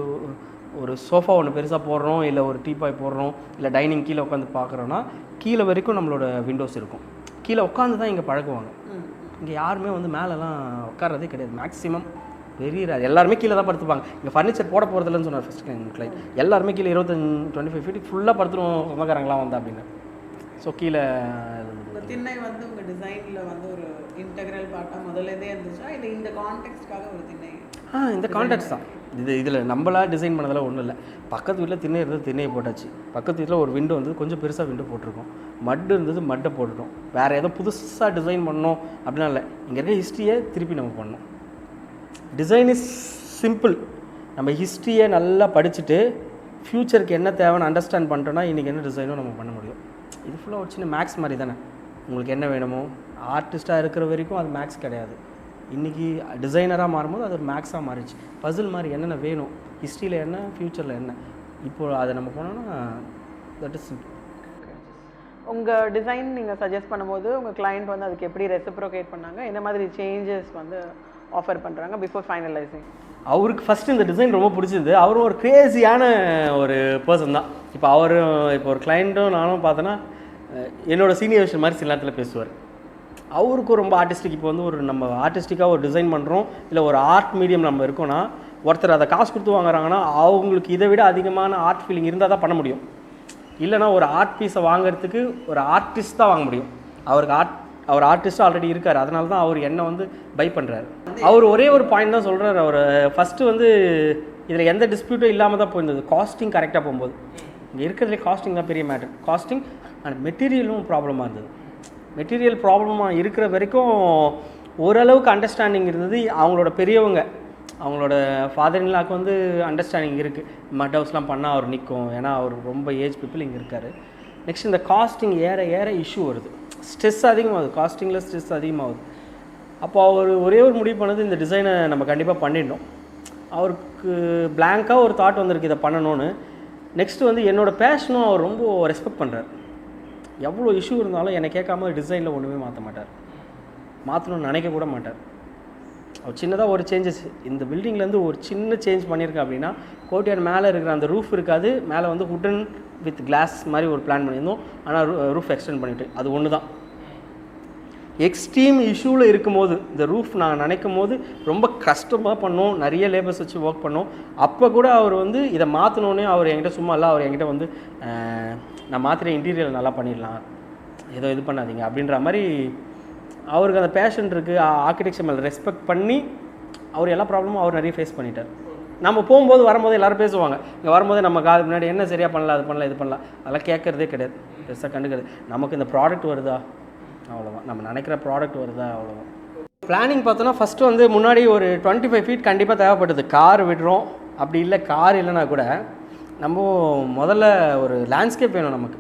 ஒரு சோஃபா ஒன்று பெருசாக போடுறோம், இல்லை ஒரு டீபாய் போடுறோம், இல்லை டைனிங் கீழே உட்காந்து பார்க்குறோன்னா கீழே வரைக்கும் நம்மளோட விண்டோஸ் இருக்கும். கீழே உட்காந்து தான் இங்கே பழகுவாங்க. இங்கே யாருமே வந்து மேலெலாம் உட்காரதே கிடையாது. Maximum very rare. எல்லாருமே கீழே தான் படுத்துப்பாங்க. இங்கே ஃபர்னிச்சர் போட போகிறதில்லன்னு சொன்னார் ஃபஸ்ட் கிளைண்ட். எல்லாருமே கீழே 25 ஃபீட்டுக்கு ஃபுல்லாக படுத்துருவோம் சொந்தக்காரங்களாம் வந்தா அப்படின்னு. ஸோ கீழே திண்ணை வந்து உங்கள் டிசைனில் வந்து ஒரு இன்டெக்ரல் பார்ட்டாக முதல்லேருந்தே இருந்துச்சா, இல்லை இந்த கான்டெக்ஸ்ட்காக ஒரு திண்ணை? இந்த கான்டெக்ட் தான். இதில் நம்மளாக டிசைன் பண்ணதெல்லாம் ஒன்றும் இல்லை. பக்கத்து வீட்டில் திண்ணை இருந்தது, திண்ணையை போட்டாச்சு. பக்கத்து வீட்டில் ஒரு விண்டோ வந்து கொஞ்சம் பெருசாக விண்டோ போட்டிருக்கோம். மட்டு இருந்தது, மட்டை போட்டுட்டோம். வேறு ஏதோ புதுசாக டிசைன் பண்ணோம் அப்படின்னா இல்லை. இங்கே இருக்க ஹிஸ்ட்ரியை திருப்பி நம்ம பண்ணோம். Design is simple. நம்ம ஹிஸ்ட்ரியை நல்லா படிச்சுட்டு ஃப்யூச்சருக்கு என்ன தேவைன்னு அண்டர்ஸ்டாண்ட் பண்ணிட்டோன்னா இன்றைக்கி என்ன டிசைனோ நம்ம பண்ண முடியும். இது ஃபுல்லாக ஒரு சின்ன மேக்ஸ் மாதிரி தானே. உங்களுக்கு என்ன வேணுமோ, ஆர்டிஸ்ட்டாக இருக்கிற வரைக்கும் அது மேக்ஸ் கிடையாது. இன்றைக்கி டிசைனராக மாறும்போது அது ஒரு மேக்ஸாக மாறிச்சு. பசில் மாதிரி என்னென்ன வேணும், ஹிஸ்ட்ரியில் என்ன, ஃப்யூச்சரில் என்ன, இப்போது அதை நம்ம போனோன்னா தட் இஸ் சிம்பிள். உங்கள் டிசைன் நீங்கள் சஜஸ்ட் பண்ணும்போது உங்கள் கிளைண்ட் வந்து அதுக்கு எப்படி ரெசிப்ரோகேட் பண்ணாங்க, என்ன மாதிரி சேஞ்சஸ் வந்து ஆஃபர் பண்ணுறாங்க பிஃபோர் ஃபைனலைசிங்? அவருக்கு ஃபஸ்ட்டு இந்த டிசைன் ரொம்ப பிடிச்சிருந்து. அவரும் ஒரு க்ரேஸியான ஒரு பர்சன் தான். இப்போ ஒரு கிளைண்ட்டும் நானும் பார்த்தோன்னா என்னோடய சீனியர் விஷயம் மாதிரி சில நேரத்தில் பேசுவார். அவருக்கும் ரொம்ப ஆர்டிஸ்டிக். இப்போ வந்து ஒரு நம்ம ஆர்டிஸ்டிக்காக ஒரு டிசைன் பண்ணுறோம், இல்லை ஒரு ஆர்ட் மீடியம் நம்ம இருக்கோன்னா, ஒருத்தர் அதை காசு கொடுத்து வாங்குறாங்கன்னா அவங்களுக்கு இதை விட அதிகமான ஆர்ட் ஃபீலிங் இருந்தால் தான் பண்ண முடியும். இல்லைனா ஒரு ஆர்ட் பீஸை வாங்குறதுக்கு ஒரு ஆர்டிஸ்ட் தான் வாங்க முடியும். அவர் ஆர்டிஸ்ட்டாக ஆல்ரெடி இருக்கார். அதனால தான் அவர் என்னை வந்து பை பண்ணுறாரு. அவர் ஒரே ஒரு பாயிண்ட் தான் சொல்கிறார். அவர் ஃபஸ்ட்டு வந்து இதில் எந்த டிஸ்பியூட்டும் இல்லாமல் தான் போயிருந்தது. காஸ்டிங் கரெக்டாக போகும்போது இங்கே இருக்கிறதுலே காஸ்டிங் தான் பெரிய மேட்டர். காஸ்டிங் அண்ட் மெட்டீரியலும் ப்ராப்ளமாக இருந்தது. மெட்டீரியல் ப்ராப்ளமாக இருக்கிற வரைக்கும் ஓரளவுக்கு அண்டர்ஸ்டாண்டிங் இருந்தது. அவங்களோட பெரியவங்க, அவங்களோட ஃபாதர்-இன்-லாக்கு வந்து அண்டர்ஸ்டாண்டிங் இருக்குது. மட் ஹவுஸ்லாம் பண்ணால் அவர் நிற்கும், ஏன்னா அவர் ரொம்ப ஏஜ் பீப்புள் இங்கே இருக்கார். நெக்ஸ்ட் இந்த காஸ்டிங் ஏற இஷ்யூ வருது, ஸ்ட்ரெஸ் அதிகமாகுது. காஸ்டிங்கில் ஸ்ட்ரெஸ் அதிகமாகுது. அப்போ அவர் ஒரே ஒரு முடிவு பண்ணது, இந்த டிசைனை நம்ம கண்டிப்பாக பண்ணிடணும். அவருக்கு பிளாங்காக ஒரு தாட் வந்திருக்கு இதை பண்ணணும்னு. நெக்ஸ்ட்டு வந்து என்னோடய பேஷனும் அவர் ரொம்ப ரெஸ்பெக்ட் பண்ணுறார். எவ்வளோ இஷ்யூ இருந்தாலும் என்னை கேட்காம டிசைனில் ஒன்றுமே மாற்ற மாட்டார், மாற்றணும்னு நினைக்க கூட மாட்டார். அவர் சின்னதாக ஒரு சேஞ்சஸ் இந்த பில்டிங்லேருந்து ஒரு சின்ன சேஞ்ச் பண்ணியிருக்கேன் அப்படின்னா, கோர்ட்யார்ட் மேலே இருக்கிற அந்த ரூஃப் இருக்காது, மேலே வந்து வுடன் வித் கிளாஸ் மாதிரி ஒரு பிளான் பண்ணியிருந்தோம். ஆனால் ரூஃப் எக்ஸ்டெண்ட் பண்ணிவிட்டு அது ஒன்று தான். எக்ஸ்ட்ரீம் இஷ்யூவில் இருக்கும்போது இந்த ரூஃப் நான் நினைக்கும் போது ரொம்ப கஷ்டமாக பண்ணோம், நிறைய லேபர்ஸ் வச்சு ஒர்க் பண்ணோம். அப்போ கூட அவர் வந்து இதை மாற்றினோன்னே அவர் என்கிட்ட சும்மா இல்லை, அவர் என்கிட்ட வந்து நான் மாத்திர இன்டீரியர் நல்லா பண்ணிடலாம், ஏதோ இது பண்ணாதீங்க அப்படின்ற மாதிரி அவருக்கு அந்த பேஷன் இருக்குது. ஆர்கிடெக்சர் மேலே ரெஸ்பெக்ட் பண்ணி அவர் எல்லா ப்ராப்ளமும் அவர் நிறைய ஃபேஸ் பண்ணிட்டார். நம்ம போகும்போது வரும்போது எல்லோரும் பேசுவாங்க, இங்கே வரும்போது நம்ம காது முன்னாடி என்ன சரியாக பண்ணலாம், அது பண்ணலாம், இது பண்ணலாம், அதெல்லாம் கேட்குறதே கிடையாது, பெருசாக கண்டுக்கிறது. நமக்கு இந்த ப்ராடக்ட் வருதா அவ்வளோதான், நம்ம நினைக்கிற ப்ராடக்ட் வருதா அவ்வளோதான். பிளானிங் பார்த்தோன்னா ஃபஸ்ட்டு வந்து முன்னாடி ஒரு 25 ஃபீட் கண்டிப்பாக தேவைப்படுது. கார் விடுறோம், அப்படி இல்லை கார் இல்லைனா கூட நம்ம முதல்ல ஒரு லேண்ட்ஸ்கேப் வேணும். நமக்கு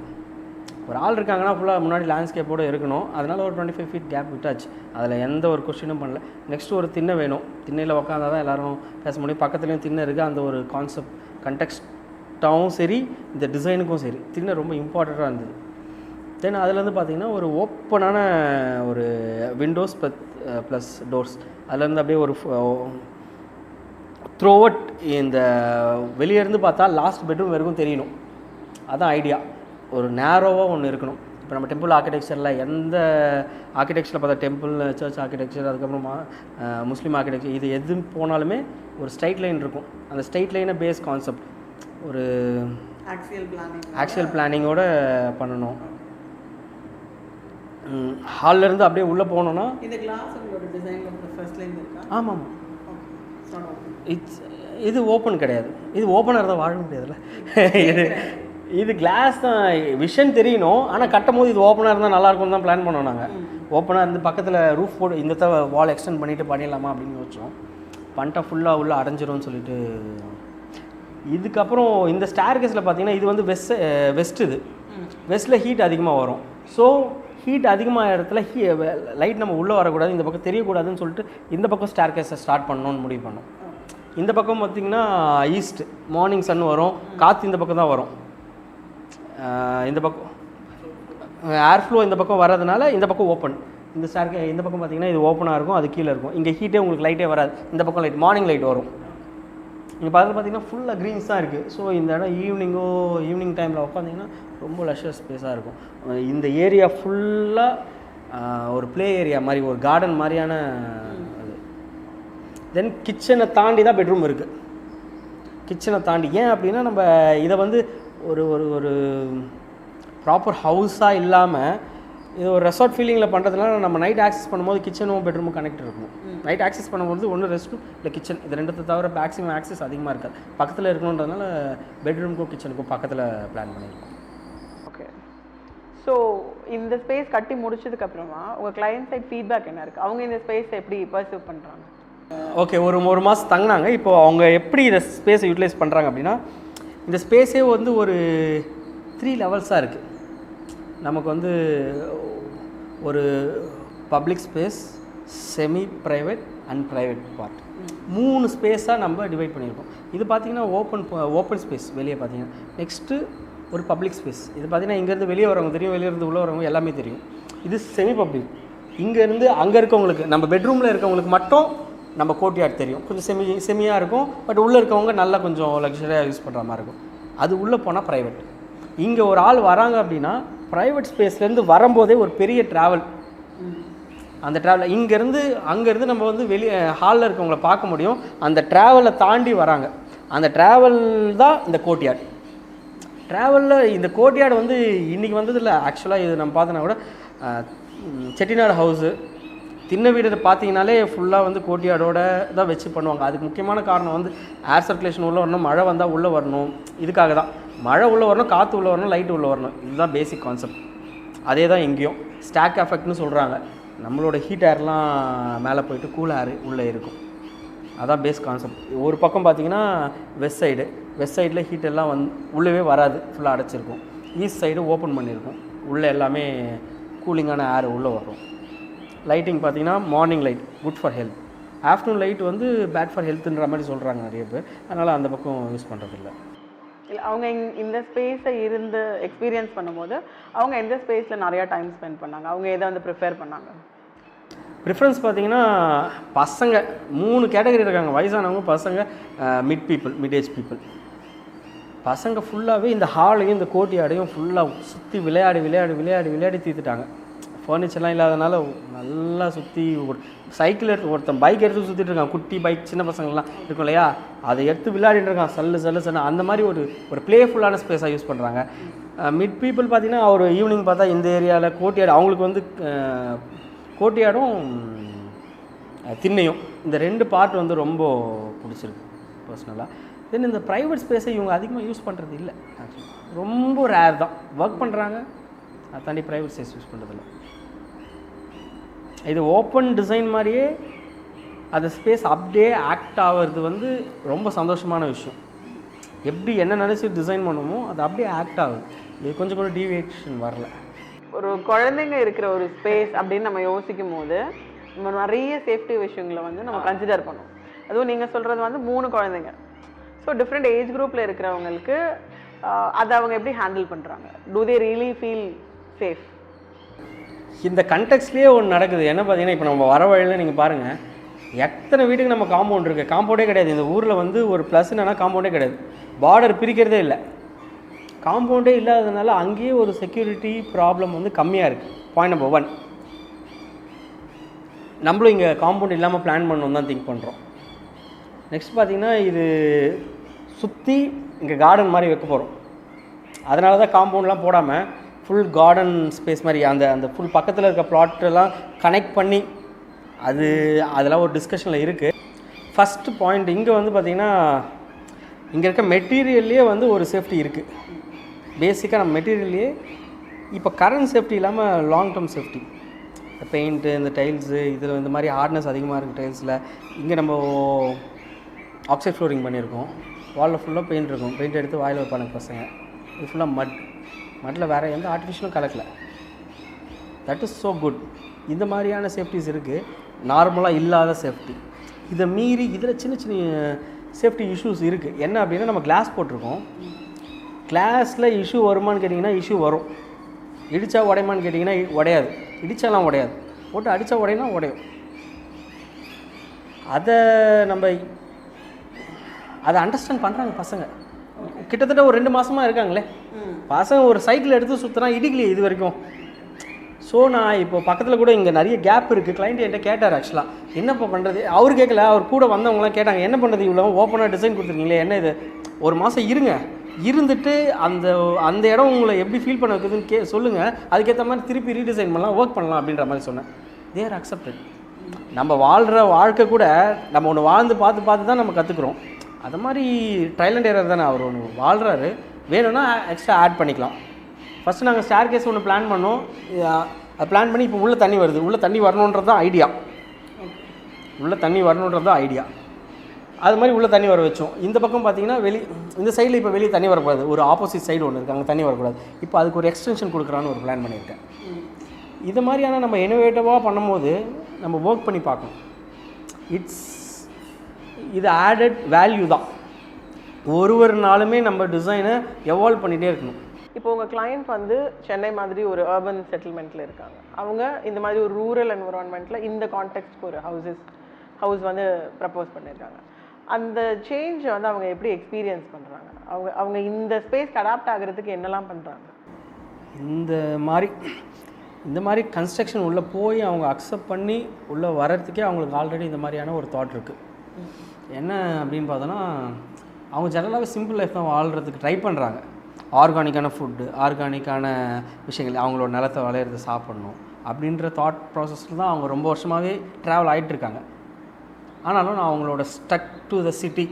ஒரு ஆள் இருக்காங்கன்னா ஃபுல்லாக முன்னாடி லேண்ட்ஸ்கேப்போடு இருக்கணும். அதனால் ஒரு 25 ஃபீட் கேப் விட்டாச்சு, அதில் எந்த ஒரு கொஸ்டினும் பண்ணல. நெக்ஸ்ட்டு ஒரு திண்ணை வேணும், திண்ணையில் உட்காந்தா தான் எல்லோரும் பேச முடியும். பக்கத்துலேயும் திண்ணை இருக்குது. அந்த ஒரு கான்செப்ட் கண்டெக்ஸ்டாகவும் சரி, இந்த டிசைனுக்கும் சரி திண்ணை ரொம்ப இம்பார்ட்டண்ட்டாக இருந்தது. தென் அதுலேருந்து பார்த்திங்கன்னா ஒரு ஓப்பனான ஒரு விண்டோஸ் ப்ளஸ் டோர்ஸ், அதுலேருந்து அப்படியே ஒரு த்ரோவட் இந்த வெளியேருந்து பார்த்தா லாஸ்ட் பெட்ரூம் வரைக்கும் தெரியணும். அதுதான் ஐடியா. ஒரு நேரோவாக ஒன்று இருக்கணும். இப்போ நம்ம டெம்பிள் ஆர்கிடெக்சரில் எந்த ஆர்கிடெக்சரில் பார்த்தா டெம்பிள், சர்ச் ஆர்கிடெக்சர், அதுக்கப்புறமா முஸ்லீம் ஆர்கிடெக்சர், இது எது போனாலுமே ஒரு ஸ்ட்ரைட் லைன் இருக்கும். அந்த ஸ்ட்ரைட் லைனை பேஸ் கான்செப்ட் ஒரு ஆக்சுவல் பிளானிங்கோட பண்ணணும். ஹால்லேருந்து அப்படியே உள்ளே போனோன்னா இந்த கிளாஸ் உங்களோட டிசைனில் ஃபர்ஸ்ட் லைன் இருக்கா? ஆமாம், இது ஓப்பன் கிடையாது. இது ஓப்பனாக இருந்தால் வாழ முடியாதுல்ல. இது கிளாஸ் தான், விஷன் தெரியணும். ஆனால் கட்டும் போது இது ஓப்பனாக இருந்தால் நல்லாயிருக்கும் தான் பிளான் பண்ணோம். நாங்கள் ஓப்பனாக இருந்து பக்கத்தில் ரூஃப் போட்டு இந்த வால் எக்ஸ்டெண்ட் பண்ணிவிட்டு பண்ணிடலாமா அப்படின்னு யோசிச்சோம். பண்ணிட்டா ஃபுல்லாக உள்ளே அடைஞ்சிரும்னு சொல்லிட்டு. இதுக்கப்புறம் இந்த ஸ்டேர்கேஸில் பார்த்தீங்கன்னா இது வந்து வெஸ்ட், இது வெஸ்ட்டில் ஹீட் அதிகமாக வரும். ஸோ ஹீட் அதிகமாக இடத்துல லைட் நம்ம உள்ளே வரக்கூடாது, இந்த பக்கம் தெரியக்கூடாதுன்னு சொல்லிட்டு இந்த பக்கம் ஸ்டேர்கேஸை ஸ்டார்ட் பண்ணணும்னு முடிவு பண்ணோம். இந்த பக்கம் பார்த்திங்கன்னா ஈஸ்ட், மார்னிங் சன் வரும், காற்று இந்த பக்கம் தான் வரும். இந்த பக்கம் ஏர் ஃப்ளோ இந்த பக்கம் வர்றதுனால இந்த பக்கம் ஓப்பன். இந்த இந்த பக்கம் பார்த்திங்கன்னா இது ஓப்பனாக இருக்கும், அது கீழே இருக்கும். இங்கே ஹீட்டே உங்களுக்கு லைட்டே வராது. இந்த பக்கம் லைட், மார்னிங் லைட் வரும். இங்கே பார்த்து பார்த்திங்கன்னா ஃபுல்லாக க்ரீன்ஸ் தான் இருக்குது. ஸோ இந்த இடம் ஈவினிங் டைமில் உட்காந்திங்கன்னா ரொம்ப லஷர் ஸ்பேஸாக இருக்கும். இந்த ஏரியா ஃபுல்லாக ஒரு ப்ளே ஏரியா மாதிரி, ஒரு கார்டன் மாதிரியான அது. தென் கிச்சனை தாண்டி தான் பெட்ரூம் இருக்குது. கிச்சனை தாண்டி ஏன் அப்படின்னா நம்ம இதை வந்து ஒரு ஒரு ஒரு ப்ராப்பர் ஹவுஸாக இல்லாமல் இது ஒரு ரெசார்ட் ஃபீலிங்கில் பண்ணுறதுனால நம்ம நைட் ஆக்சஸ் பண்ணும்போது கிச்சனும் பெட்ரூமும் கனெக்ட் இருக்கும். நைட் ஆக்சஸ் பண்ணும்போது ஒன்று ரெஸ்ட் ரூம் இல்லை கிச்சன், இது ரெண்டுத்தை தவிர மேக்ஸிமம் ஆக்சஸ் அதிகமாக இருக்காது. பக்கத்தில் இருக்கணுன்றதுனால பெட்ரூமுக்கும் கிச்சனுக்கும் பக்கத்தில் பிளான் பண்ணியிருக்கோம். ஓகே. ஸோ இந்த ஸ்பேஸ் கட்டி முடிச்சதுக்கப்புறமா உங்கள் கிளையண்ட் சைட் ஃபீட்பேக் என்ன இருக்குது? அவங்க இந்த ஸ்பேஸை எப்படி பர்சீவ் பண்ணுறாங்க? ஓகே, ஒரு மாதம் தங்கினாங்க. இப்போது அவங்க எப்படி இந்த ஸ்பேஸை யூட்டிலைஸ் பண்ணுறாங்க அப்படின்னா, இந்த ஸ்பேஸே வந்து ஒரு 3 லெவல்ஸாக இருக்குது. நமக்கு வந்து ஒரு public space, semi private and private part, 3 ஸ்பேஸாக நம்ம டிவைட் பண்ணியிருக்கோம். இது பார்த்திங்கன்னா ஓப்பன் ஸ்பேஸ் வெளியே பார்த்திங்கன்னா. நெக்ஸ்ட்டு ஒரு பப்ளிக் ஸ்பேஸ், இது பார்த்திங்கன்னா இங்கேருந்து வெளியே வரவங்க தெரியும், வெளியேருந்து உள்ளே வரவங்க எல்லாமே தெரியும். இது செமி பப்ளிக். இங்கேருந்து அங்கே இருக்கவங்களுக்கு, நம்ம பெட்ரூமில் இருக்கவங்களுக்கு மட்டும் நம்ம கோர்ட்யார்ட் தெரியும், கொஞ்சம் செமியாக இருக்கும். பட் உள்ளே இருக்கவங்க நல்லா கொஞ்சம் லக்ஸரியாக யூஸ் பண்ணுற மாதிரி இருக்கும். அது உள்ளே போனால் ப்ரைவேட். இங்கே ஒரு ஆள் வராங்க அப்படின்னா ப்ரைவேட் ஸ்பேஸ்லேருந்து வரும்போதே ஒரு பெரிய ட்ராவல். அந்த ட்ராவல் இங்கேருந்து அங்கேருந்து நம்ம வந்து வெளியே ஹாலில் இருக்கவங்கள பார்க்க முடியும். அந்த ட்ராவலை தாண்டி வராங்க. அந்த ட்ராவல் தான் இந்த கோர்ட்யார்ட். ட்ராவலில் இந்த கோர்ட்யார்டு வந்து இன்றைக்கி வந்ததில்ல. ஆக்சுவலாக இது நம்ம பார்த்தோன்னா கூட செட்டிநாடு ஹவுஸு, திண்ணை வீடு பார்த்தீங்கனாலே ஃபுல்லாக வந்து கோர்ட்யார்டோட தான் வச்சு பண்ணுவாங்க. அதுக்கு முக்கியமான காரணம் வந்து ஏர் சர்க்குலேஷன் உள்ளே வரணும், மழை வந்தால் உள்ளே வரணும். இதுக்காக தான் மழை உள்ளே வரணும், காற்று உள்ளே வரணும், லைட் உள்ளே வரணும். இதுதான் பேசிக் கான்செப்ட். அதே தான் எங்கேயும் ஸ்டாக் எஃபெக்ட்னு சொல்கிறாங்க. நம்மளோட ஹீட் ஏர்லாம் மேலே போயிட்டு கூல் ஏர் உள்ளே இருக்கும். அதான் பேஸ் கான்செப்ட். ஒரு பக்கம் பார்த்தீங்கன்னா வெஸ்ட் சைடில் ஹீட் எல்லாம் உள்ளவே வராது, ஃபுல்லாக அடைச்சிருக்கும். ஈஸ்ட் சைடு ஓப்பன் பண்ணியிருக்கும், உள்ளே எல்லாமே கூலிங்கான ஏர் உள்ளே வரும். லைட்டிங் பார்த்தீங்கன்னா morning light good for health, afternoon light வந்து பேட் ஃபார் ஹெல்த்துன்ற மாதிரி சொல்கிறாங்க நிறைய பேர். அதனால் அந்த பக்கம் யூஸ் பண்ணுறதில்ல. இல்லை, அவங்க இந்த ஸ்பேஸை இருந்து எக்ஸ்பீரியன்ஸ் பண்ணும்போது அவங்க எந்த ஸ்பேஸில் நிறையா டைம் ஸ்பெண்ட் பண்ணாங்க? அவங்க எதை வந்து ப்ரிஃபேர் பண்ணாங்க? ப்ரிஃபரன்ஸ் பார்த்தீங்கன்னா பசங்க 3 கேட்டகரி இருக்காங்க. வயசானவங்க, பசங்க, மிட் ஏஜ் பீப்புள். பசங்க ஃபுல்லாகவே இந்த ஹாலையும் இந்த கோர்ட்யார்டையும் ஃபுல்லாக சுற்றி விளையாடி தீர்த்துட்டாங்க. ஃபர்னிச்சர்லாம் இல்லாதனால நல்லா சுற்றி சைக்கிள் எடுத்து ஒருத்தன் பைக் எடுத்து சுற்றிட்டு இருக்கான், குட்டி பைக் சின்ன பசங்கள்லாம் இருக்கும் இல்லையா, அதை எடுத்து விளையாடிட்டு இருக்கான் சல்லு அந்த மாதிரி ஒரு ப்ளேஃபுல்லான ஸ்பேஸாக யூஸ் பண்ணுறாங்க. மிட் பீப்புள் பார்த்திங்கன்னா ஒரு ஈவினிங் பார்த்தா இந்த ஏரியாவில் கோட்டியாடு, அவங்களுக்கு வந்து கோட்டியாடும் திண்ணையும் இந்த 2 பார்ட் வந்து ரொம்ப பிடிச்சிருக்கு பர்சனலாக. தென் இந்த ப்ரைவேட் ஸ்பேஸை இவங்க அதிகமாக யூஸ் பண்ணுறது இல்லை, ஆக்சுவலி ரொம்ப ரேர் தான். ஒர்க் பண்ணுறாங்க, அதை தாண்டி ப்ரைவேட் ஸ்பேஸ் யூஸ் பண்ணுறதில்ல. இது ஓப்பன் டிசைன் மாதிரியே அந்த ஸ்பேஸ் அப்படியே ஆக்ட் ஆகிறது வந்து ரொம்ப சந்தோஷமான விஷயம். எப்படி என்ன நினச்சி டிசைன் பண்ணுமோ அது அப்படியே ஆக்ட் ஆகுது. இது கொஞ்சம் கூட டீவியேஷன் வரல. ஒரு குழந்தைங்க இருக்கிற ஒரு ஸ்பேஸ் அப்படின்னு நம்ம யோசிக்கும் போது நம்ம நிறைய சேஃப்டி விஷயங்களை வந்து நம்ம கன்சிடர் பண்ணோம். அதுவும் நீங்கள் சொல்கிறது வந்து 3 குழந்தைங்க. ஸோ டிஃப்ரெண்ட் ஏஜ் குரூப்பில் இருக்கிறவங்களுக்கு அதை அவங்க எப்படி ஹேண்டில் பண்ணுறாங்க? Do they really feel safe? இந்த கண்டெக்ஸ்ட்லேயே ஒன்று நடக்குது. என்ன பார்த்தீங்கன்னா, இப்போ நம்ம வர வழியில் நீங்கள் பாருங்கள், எத்தனை வீட்டுக்கு நம்ம காம்பவுண்ட் இருக்குது, காம்பவுண்டே கிடையாது. இந்த ஊரில் வந்து ஒரு ப்ளஸ் என்னன்னா காம்பவுண்டே கிடையாது, பார்டர் பிரிக்கிறதே இல்லை. காம்பவுண்டே இல்லாததுனால அங்கேயே ஒரு செக்யூரிட்டி ப்ராப்ளம் வந்து கம்மியாக இருக்குது. Point number 1. நம்மளும் இங்கே காம்பவுண்ட் இல்லாமல் பிளான் பண்ணணும் தான் திங்க் பண்ணுறோம். நெக்ஸ்ட் பார்த்திங்கன்னா, இது சுற்றி இங்கே கார்டன் மாதிரி வைக்க போகிறோம். அதனால தான் காம்பவுண்ட்லாம் போடாமல் ஃபுல் கார்டன் ஸ்பேஸ் மாதிரி அந்த ஃபுல் பக்கத்தில் இருக்க ப்ளாட்டெல்லாம் கனெக்ட் பண்ணி அதெல்லாம் ஒரு டிஸ்கஷனில் இருக்குது. ஃபஸ்ட்டு பாயிண்ட் இங்கே வந்து பார்த்திங்கன்னா, இங்கே இருக்க மெட்டீரியல்லையே வந்து ஒரு சேஃப்டி இருக்குது. பேசிக்காக நம்ம மெட்டீரியல்லையே இப்போ கரண்ட் சேஃப்டி இல்லாமல் லாங் டேர்ம் சேஃப்டி, இந்த பெயிண்ட்டு, இந்த டைல்ஸு, இதில் இந்த மாதிரி ஹார்ட்னஸ் அதிகமாக இருக்குது டைல்ஸில். இங்கே நம்ம ஆக்சைட் ஃப்ளோரிங் பண்ணியிருக்கோம், வாலில் ஃபுல்லாக பெயிண்ட் இருக்கும். பெயிண்ட் எடுத்து வாயில் வைப்பாங்க பசங்க. இது ஃபுல்லாக மட்டில் வேறு எந்த ஆர்டிஃபிஷியலும் கலக்கலை. That is so good. இந்த மாதிரியான சேஃப்டிஸ் இருக்குது, நார்மலாக இல்லாத சேஃப்டி. இதை மீறி இதில் சின்ன சின்ன சேஃப்டி இஷ்யூஸ் இருக்குது. என்ன அப்படின்னா, நம்ம கிளாஸ் போட்டிருக்கோம். கிளாஸில் இஷ்யூ வருமானு கேட்டிங்கன்னா இஷ்யூ வரும். இடித்தா உடையுமான்னு கேட்டிங்கன்னா உடையாது. இடித்தாலாம் உடையாது, போட்டு அடித்தா உடையினா உடையும். அதை அண்டர்ஸ்டாண்ட் பண்ணுறாங்க பசங்க. கிட்டத்தட்ட ஒரு 2 மாதமாக இருக்காங்களே பசங்க. ஒரு சைக்கிள் எடுத்து சுற்றுறான், இடிக்கலையே இது வரைக்கும். ஸோ நான் இப்போ பக்கத்தில் கூட இங்கே நிறைய கேப் இருக்குது. கிளைண்ட் என்கிட்ட கேட்டார், ஆக்சுவலாக என்னப்பா பண்ணுறது. அவர் கேட்கல, அவர் கூட வந்தவங்களாம் கேட்டாங்க, என்ன பண்ணுறது, இவ்வளோ ஓப்பனாக டிசைன் கொடுத்துருக்கீங்களே, என்ன இது, 1 மாதம் இருந்துட்டு அந்த இடம் உங்களை எப்படி ஃபீல் பண்ண வைக்குதுன்னு சொல்லுங்கள், அதுக்கேற்ற மாதிரி திருப்பி ரீடிசைன் பண்ணலாம், ஒர்க் பண்ணலாம் அப்படின்ற மாதிரி சொன்னேன். They are accepted. நம்ம வாழ்கிற வாழ்க்கை கூட நம்ம ஒன்று வாழ்ந்து பார்த்து தான் நம்ம கற்றுக்குறோம். அது மாதிரி ட்ரையல் அண்ட் எரர் தானே. அவர் ஒன்று வாழ்கிறாரு, வேணும்னா எக்ஸ்ட்ரா ஆட் பண்ணிக்கலாம். ஃபஸ்ட்டு நாங்கள் ஸ்டேர் கேஸ் ஒன்று பிளான் பண்ணோம். அது பிளான் பண்ணி இப்போ உள்ளே தண்ணி வருது, உள்ளே தண்ணி வரணுன்றது தான் ஐடியா. அது மாதிரி உள்ளே தண்ணி வர வச்சோம். இந்த பக்கம் பார்த்தீங்கன்னா இந்த சைடில் இப்போ வெளியே தண்ணி வரக்கூடாது, ஒரு ஆப்போசிட் சைடு ஒன்று இருக்குது, அங்கே தண்ணி வரக்கூடாது. இப்போ அதுக்கு ஒரு எக்ஸ்டென்ஷன் கொடுக்குறான்னு ஒரு பிளான் பண்ணியிருக்கேன். இது மாதிரியான நம்ம இனோவேட்டிவாக பண்ணும்போது நம்ம ஒர்க் பண்ணி பார்க்கணும். இது ஆடட் வேல்யூ தான். ஒரு நாளுமே நம்ம டிசைனை எவால்வ் பண்ணிகிட்டே இருக்கணும். இப்போ உங்கள் கிளையண்ட் வந்து சென்னை மாதிரி ஒரு அர்பன் செட்டில்மெண்ட்டில் இருக்காங்க. அவங்க இந்த மாதிரி ஒரு ரூரல் என்விரான்மெண்ட்டில் இந்த கான்டெக்ட்க்கு ஒரு ஹவுஸ் வந்து ப்ரப்போஸ் பண்ணியிருக்காங்க. அந்த சேஞ்ச் வந்து அவங்க எப்படி எக்ஸ்பீரியன்ஸ் பண்ணுறாங்க? அவங்க இந்த ஸ்பேஸ்க்கு அடாப்ட் ஆகிறதுக்கு என்னெல்லாம் பண்ணுறாங்க? இந்த மாதிரி கன்ஸ்ட்ரக்ஷன் உள்ளே போய் அவங்க அக்செப்ட் பண்ணி உள்ளே வர்றதுக்கே அவங்களுக்கு ஆல்ரெடி இந்த மாதிரியான ஒரு தாட் இருக்குது. என்ன அப்படின்னு பார்த்தோன்னா, அவங்க ஜெனரலாகவே சிம்பிள் லைஃப் தான் வாழ்கிறதுக்கு ட்ரை பண்ணுறாங்க. ஆர்கானிக்கான ஃபுட்டு, ஆர்கானிக்கான விஷயங்கள், அவங்களோட நிலத்தை விளையிறது சாப்பிட்ணும் அப்படின்ற தாட் ப்ராசஸில் தான் அவங்க ரொம்ப வருஷமாகவே ட்ராவல் ஆகிட்டுருக்காங்க. ஆனாலும் நான் அவங்களோட ஸ்டக் டு த சிட்டி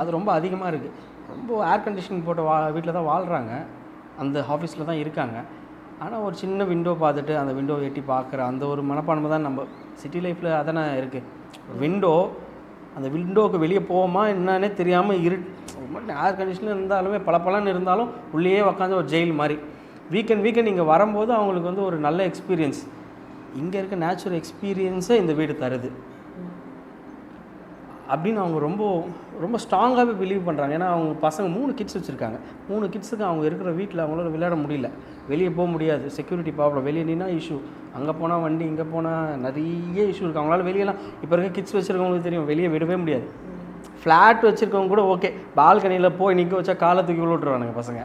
அது ரொம்ப அதிகமாக இருக்குது. ரொம்ப ஏர் கண்டிஷனிங் போட்ட வீட்டில் தான் வாழ்கிறாங்க, அந்த ஆஃபீஸில் தான் இருக்காங்க. ஆனால் ஒரு சின்ன விண்டோ பார்த்துட்டு அந்த விண்டோவை எட்டி பார்க்குற அந்த ஒரு மனப்பான்மை தான் நம்ம சிட்டி லைஃப்பில் அதானே இருக்குது. விண்டோ, அந்த விண்டோவுக்கு வெளியே போவோமா என்னன்னே தெரியாமல் ரொம்ப ஏர் கண்டிஷனில் இருந்தாலுமே பலன்னு இருந்தாலும் உள்ளேயே உக்காந்து ஒரு ஜெயில் மாதிரி. வீக்கெண்ட் இங்கே வரும்போது அவங்களுக்கு வந்து ஒரு நல்ல எக்ஸ்பீரியன்ஸ், இங்கே இருக்க நேச்சுரல் எக்ஸ்பீரியன்ஸை இந்த வீடு தருது அப்படின்னு அவங்க ரொம்ப ரொம்ப ஸ்ட்ராங்காகவே பிலீவ் பண்ணுறாங்க. ஏன்னா அவங்க பசங்க 3 கிட்ஸ் வச்சுருக்காங்க. 3 கிட்ஸுக்கு அவங்க இருக்கிற வீட்டில் அவங்களால விளையாட முடியல, வெளியே போக முடியாது, செக்யூரிட்டி ப்ராப்ளம், வெளியே நின்னா இஷ்யூ, அங்கே போனால் வண்டி, இங்கே போனால் நிறைய இஷ்யூ இருக்குது. அவங்களால வெளியெல்லாம் இப்போ இருக்க கிட்ஸ் வச்சுருக்கவங்களுக்கு தெரியும், வெளியே விடவே முடியாது. ஃப்ளாட் வச்சுருக்கவங்க கூட ஓகே, பால்கனியில் போய் நிற்க வச்சா காலை தூக்கி விட்டுருவானுங்க பசங்க.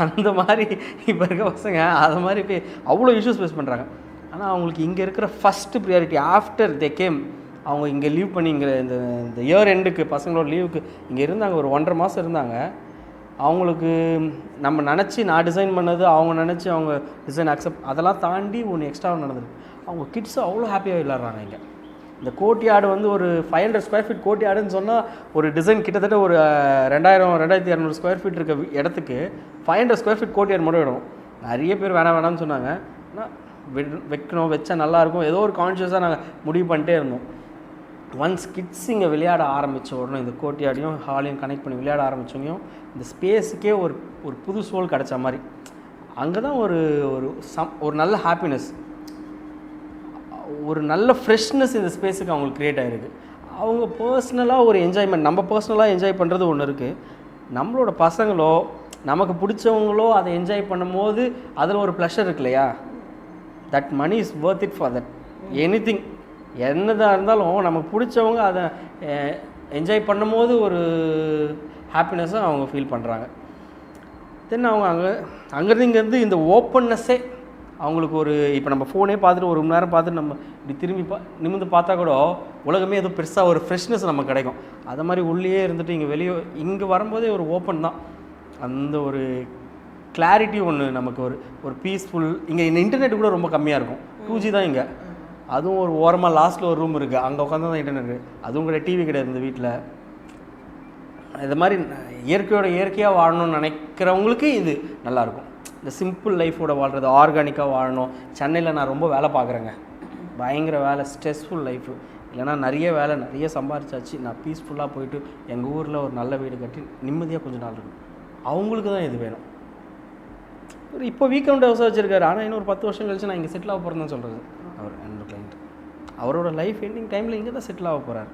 அந்த மாதிரி இப்போ இருக்க பசங்க அது மாதிரி போய் அவ்வளோ இஷ்யூஸ் ஃபேஸ் பண்ணுறாங்க. ஆனால் அவங்களுக்கு இங்கே இருக்கிற first priority after they came, அவங்க இங்கே லீவ் பண்ணி இங்கே இந்த இயர் எண்டுக்கு பசங்களோட லீவுக்கு இங்கே இருந்தாங்க, ஒரு 1.5 மாதம் இருந்தாங்க. அவங்களுக்கு நம்ம நினச்சி நான் டிசைன் பண்ணது, அவங்க நினச்சி அவங்க டிசைன் அக்செப்ட், அதெல்லாம் தாண்டி ஒன்று எக்ஸ்ட்ராவாக நடந்திருக்கு. அவங்க கிட்ஸும் அவ்வளோ ஹாப்பியாக விளாட்றாங்க. இங்கே இந்த கோர்ட்யார்டு வந்து ஒரு 500 ஸ்கொயர் ஃபீட் கோர்ட்யார்டுன்னு சொன்னால் ஒரு டிசைன் கிட்டத்தட்ட ஒரு 2200 ஸ்கொயர் ஃபீட் இருக்க இடத்துக்கு 500 ஸ்கொயர் ஃபீட் கோர்ட்யார்டு மட்டும் விடும். நிறைய பேர் வேணாம்னு சொன்னாங்க. ஆனால் வைக்கணும், வச்சா நல்லாயிருக்கும், ஏதோ ஒரு கான்ஷியஸாக நாங்கள் முடிவு பண்ணிட்டே இருந்தோம். ஒன்ஸ் கிட்ஸ் இங்கே விளையாட ஆரம்பித்த உடனே இந்த கோர்ட்யார்டையும் ஹாலையும் கனெக்ட் பண்ணி விளையாட ஆரம்பித்தோனையும் இந்த ஸ்பேஸுக்கே ஒரு புது சோல் கிடச்ச மாதிரி. அங்கே தான் ஒரு நல்ல ஹாப்பினஸ், ஒரு நல்ல ஃப்ரெஷ்னஸ் இந்த ஸ்பேஸுக்கு அவங்களுக்கு க்ரியேட் ஆகிருக்கு. அவங்க பர்சனலாக ஒரு என்ஜாய்மெண்ட், நம்ம பர்சனலாக என்ஜாய் பண்ணுறது ஒன்று இருக்குது, நம்மளோட பசங்களோ நமக்கு பிடிச்சவங்களோ அதை என்ஜாய் பண்ணும்போது அதில் ஒரு ப்ளஷர் இருக்கு இல்லையா, that money is worth it for that anything. என்னதாக இருந்தாலும் நமக்கு பிடிச்சவங்க அதை என்ஜாய் பண்ணும்போது ஒரு ஹாப்பினஸ்ஸை அவங்க ஃபீல் பண்ணுறாங்க. தென் அவங்க அங்கேருந்து இங்கேருந்து இந்த ஓப்பன்னஸ்ஸே அவங்களுக்கு ஒரு, இப்போ நம்ம ஃபோனே பார்த்துட்டு ஒரு மணி நேரம் பார்த்துட்டு நம்ம இப்படி திரும்பி நிமிர்ந்து பார்த்தா கூட உலகமே ஏதோ பெருசாக ஒரு ஃப்ரெஷ்னஸ் நமக்கு கிடைக்கும். அது மாதிரி உள்ளே இருந்துட்டு இங்கே வரும்போதே ஒரு ஓப்பன் தான், அந்த ஒரு கிளாரிட்டி ஒன்று நமக்கு ஒரு பீஸ்ஃபுல். இங்கே இன்டர்நெட் கூட ரொம்ப கம்மியாக இருக்கும், 2G தான் இங்கே. அதுவும் ஒரு ஓரமாக லாஸ்ட்டில் ஒரு ரூம் இருக்குது, அங்கே உட்காந்து தான் இன்டர்நெட் இருக்குது. அதுவும் கூட டிவி கிடையாது இந்த வீட்டில். இது மாதிரி இயற்கையாக வாழணும்னு நினைக்கிறவங்களுக்கு இது நல்லாயிருக்கும். இந்த சிம்பிள் லைஃபோட வாழ்கிறது, ஆர்கானிக்காக வாழணும். சென்னையில் நான் ரொம்ப வேலை பார்க்குறேங்க, பயங்கர வேலை, ஸ்ட்ரெஸ்ஃபுல் லைஃபு. இல்லைனா நிறைய வேலை, நிறைய சம்பாரிச்சாச்சு, நான் பீஸ்ஃபுல்லாக போயிட்டு எங்கள் ஊரில் ஒரு நல்ல வீடு கட்டி நிம்மதியாக கொஞ்சம் நாள் இருக்கும். அவங்களுக்கு தான் இது வேணும். இப்போ வீக்கெண்ட் ஹவுஸ் வச்சுருக்காரு, ஆனால் இன்னும் ஒரு 10 வருஷம் கழிச்சு நான் இங்கே செட்டில் ஆக போகிறேன்னு சொல்கிறது அவர் என்னோட கிளைண்ட். அவரோட லைஃப் எண்டிங் டைமில் இங்கே தான் செட்டில் ஆக போகிறார்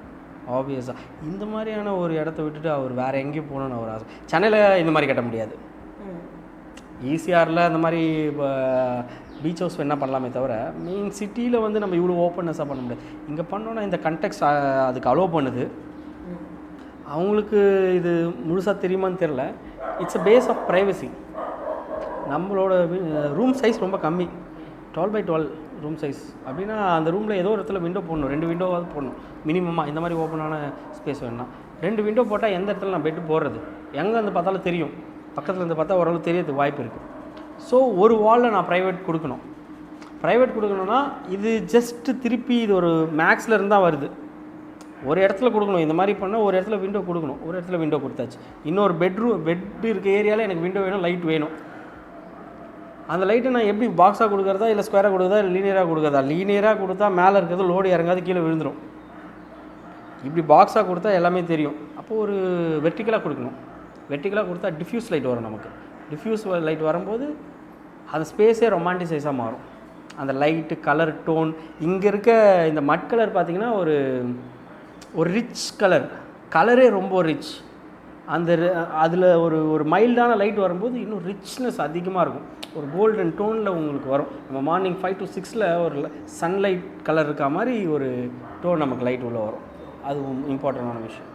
ஆப்வியஸாக. இந்த மாதிரியான ஒரு இடத்த விட்டுட்டு அவர் வேறு எங்கேயும் போகணுன்னு அவர் ஆசை. சென்னையில் இந்த மாதிரி கட்ட முடியாது, ஈசிஆரில் அந்த மாதிரி பீச் ஹவுஸ் என்ன பண்ணலாமே தவிர மெயின் சிட்டியில் வந்து நம்ம இவ்வளோ ஓப்பன்னஸாக பண்ண முடியாது. இங்கே பண்ணோன்னா இந்த கண்டெக்ஸ்ட் அதுக்கு அலோவ் பண்ணுது. அவங்களுக்கு இது முழுசாக தெரியுமான்னு தெரில. It's a base of privacy. நம்மளோட ரூம் சைஸ் ரொம்ப கம்மி, 12x12 ரூம் சைஸ். அப்படின்னா அந்த ரூமில் ஏதோ ஒரு இடத்துல விண்டோ போடணும், 2 விண்டோவாவது போடணும் மினிமமாக. இந்த மாதிரி ஓப்பனான ஸ்பேஸ் வேணும்னா 2 விண்டோ போட்டால் எந்த இடத்துல நான் பெட்டு போடுறது, எங்கே வந்து பார்த்தாலும் தெரியும், பக்கத்தில் இருந்து பார்த்தா ஓரளவு தெரியறது வாய்ப்பு இருக்குது. ஸோ ஒரு வாலில் நான் ப்ரைவேட் கொடுக்கணும்னா இது ஜஸ்ட்டு திருப்பி இது ஒரு மேக்ஸில் இருந்தால் வருது. ஒரு இடத்துல கொடுக்கணும், இந்த மாதிரி பண்ணால் ஒரு இடத்துல விண்டோ கொடுக்கணும், ஒரு இடத்துல விண்டோ கொடுத்தாச்சு. இன்னொரு பெட் இருக்க ஏரியாவில் எனக்கு விண்டோ வேணும், லைட் வேணும். அந்த லைட்டை நான் எப்படி பாக்ஸாக கொடுக்குறதா இல்லை ஸ்கொயராக கொடுக்குறதா இல்லை லீனியராக கொடுக்குறதா? லீனியராக கொடுத்தா மேலே இருக்கிறது லோடு இறங்காது, கீழே விழுந்துடும். இப்படி பாக்ஸாக கொடுத்தா எல்லாமே தெரியும். அப்போது ஒரு வெர்டிக்கலாக கொடுக்கணும். வெர்டிக்கலாக கொடுத்தா டிஃப்யூஸ் லைட் வரும் நமக்கு. டிஃப்யூஸ் லைட் வரும்போது அந்த ஸ்பேஸே ரொமான்டிசைஸாக மாறும். அந்த லைட்டு, கலர், டோன். இங்கே இருக்க இந்த மட் கலர் பார்த்திங்கன்னா ஒரு ரிச் கலரே ரொம்ப ரிச். அதில் ஒரு மைல்டான லைட் வரும்போது இன்னும் ரிச்னஸ் அதிகமாக இருக்கும். ஒரு கோல்டன் டோனில் உங்களுக்கு வரும். நம்ம மார்னிங் 5 to 6 ஒரு சன்லைட் கலர் இருக்க மாதிரி ஒரு டோன் நமக்கு லைட் உள்ளே வரும். அது இம்பார்ட்டண்டான விஷயம்.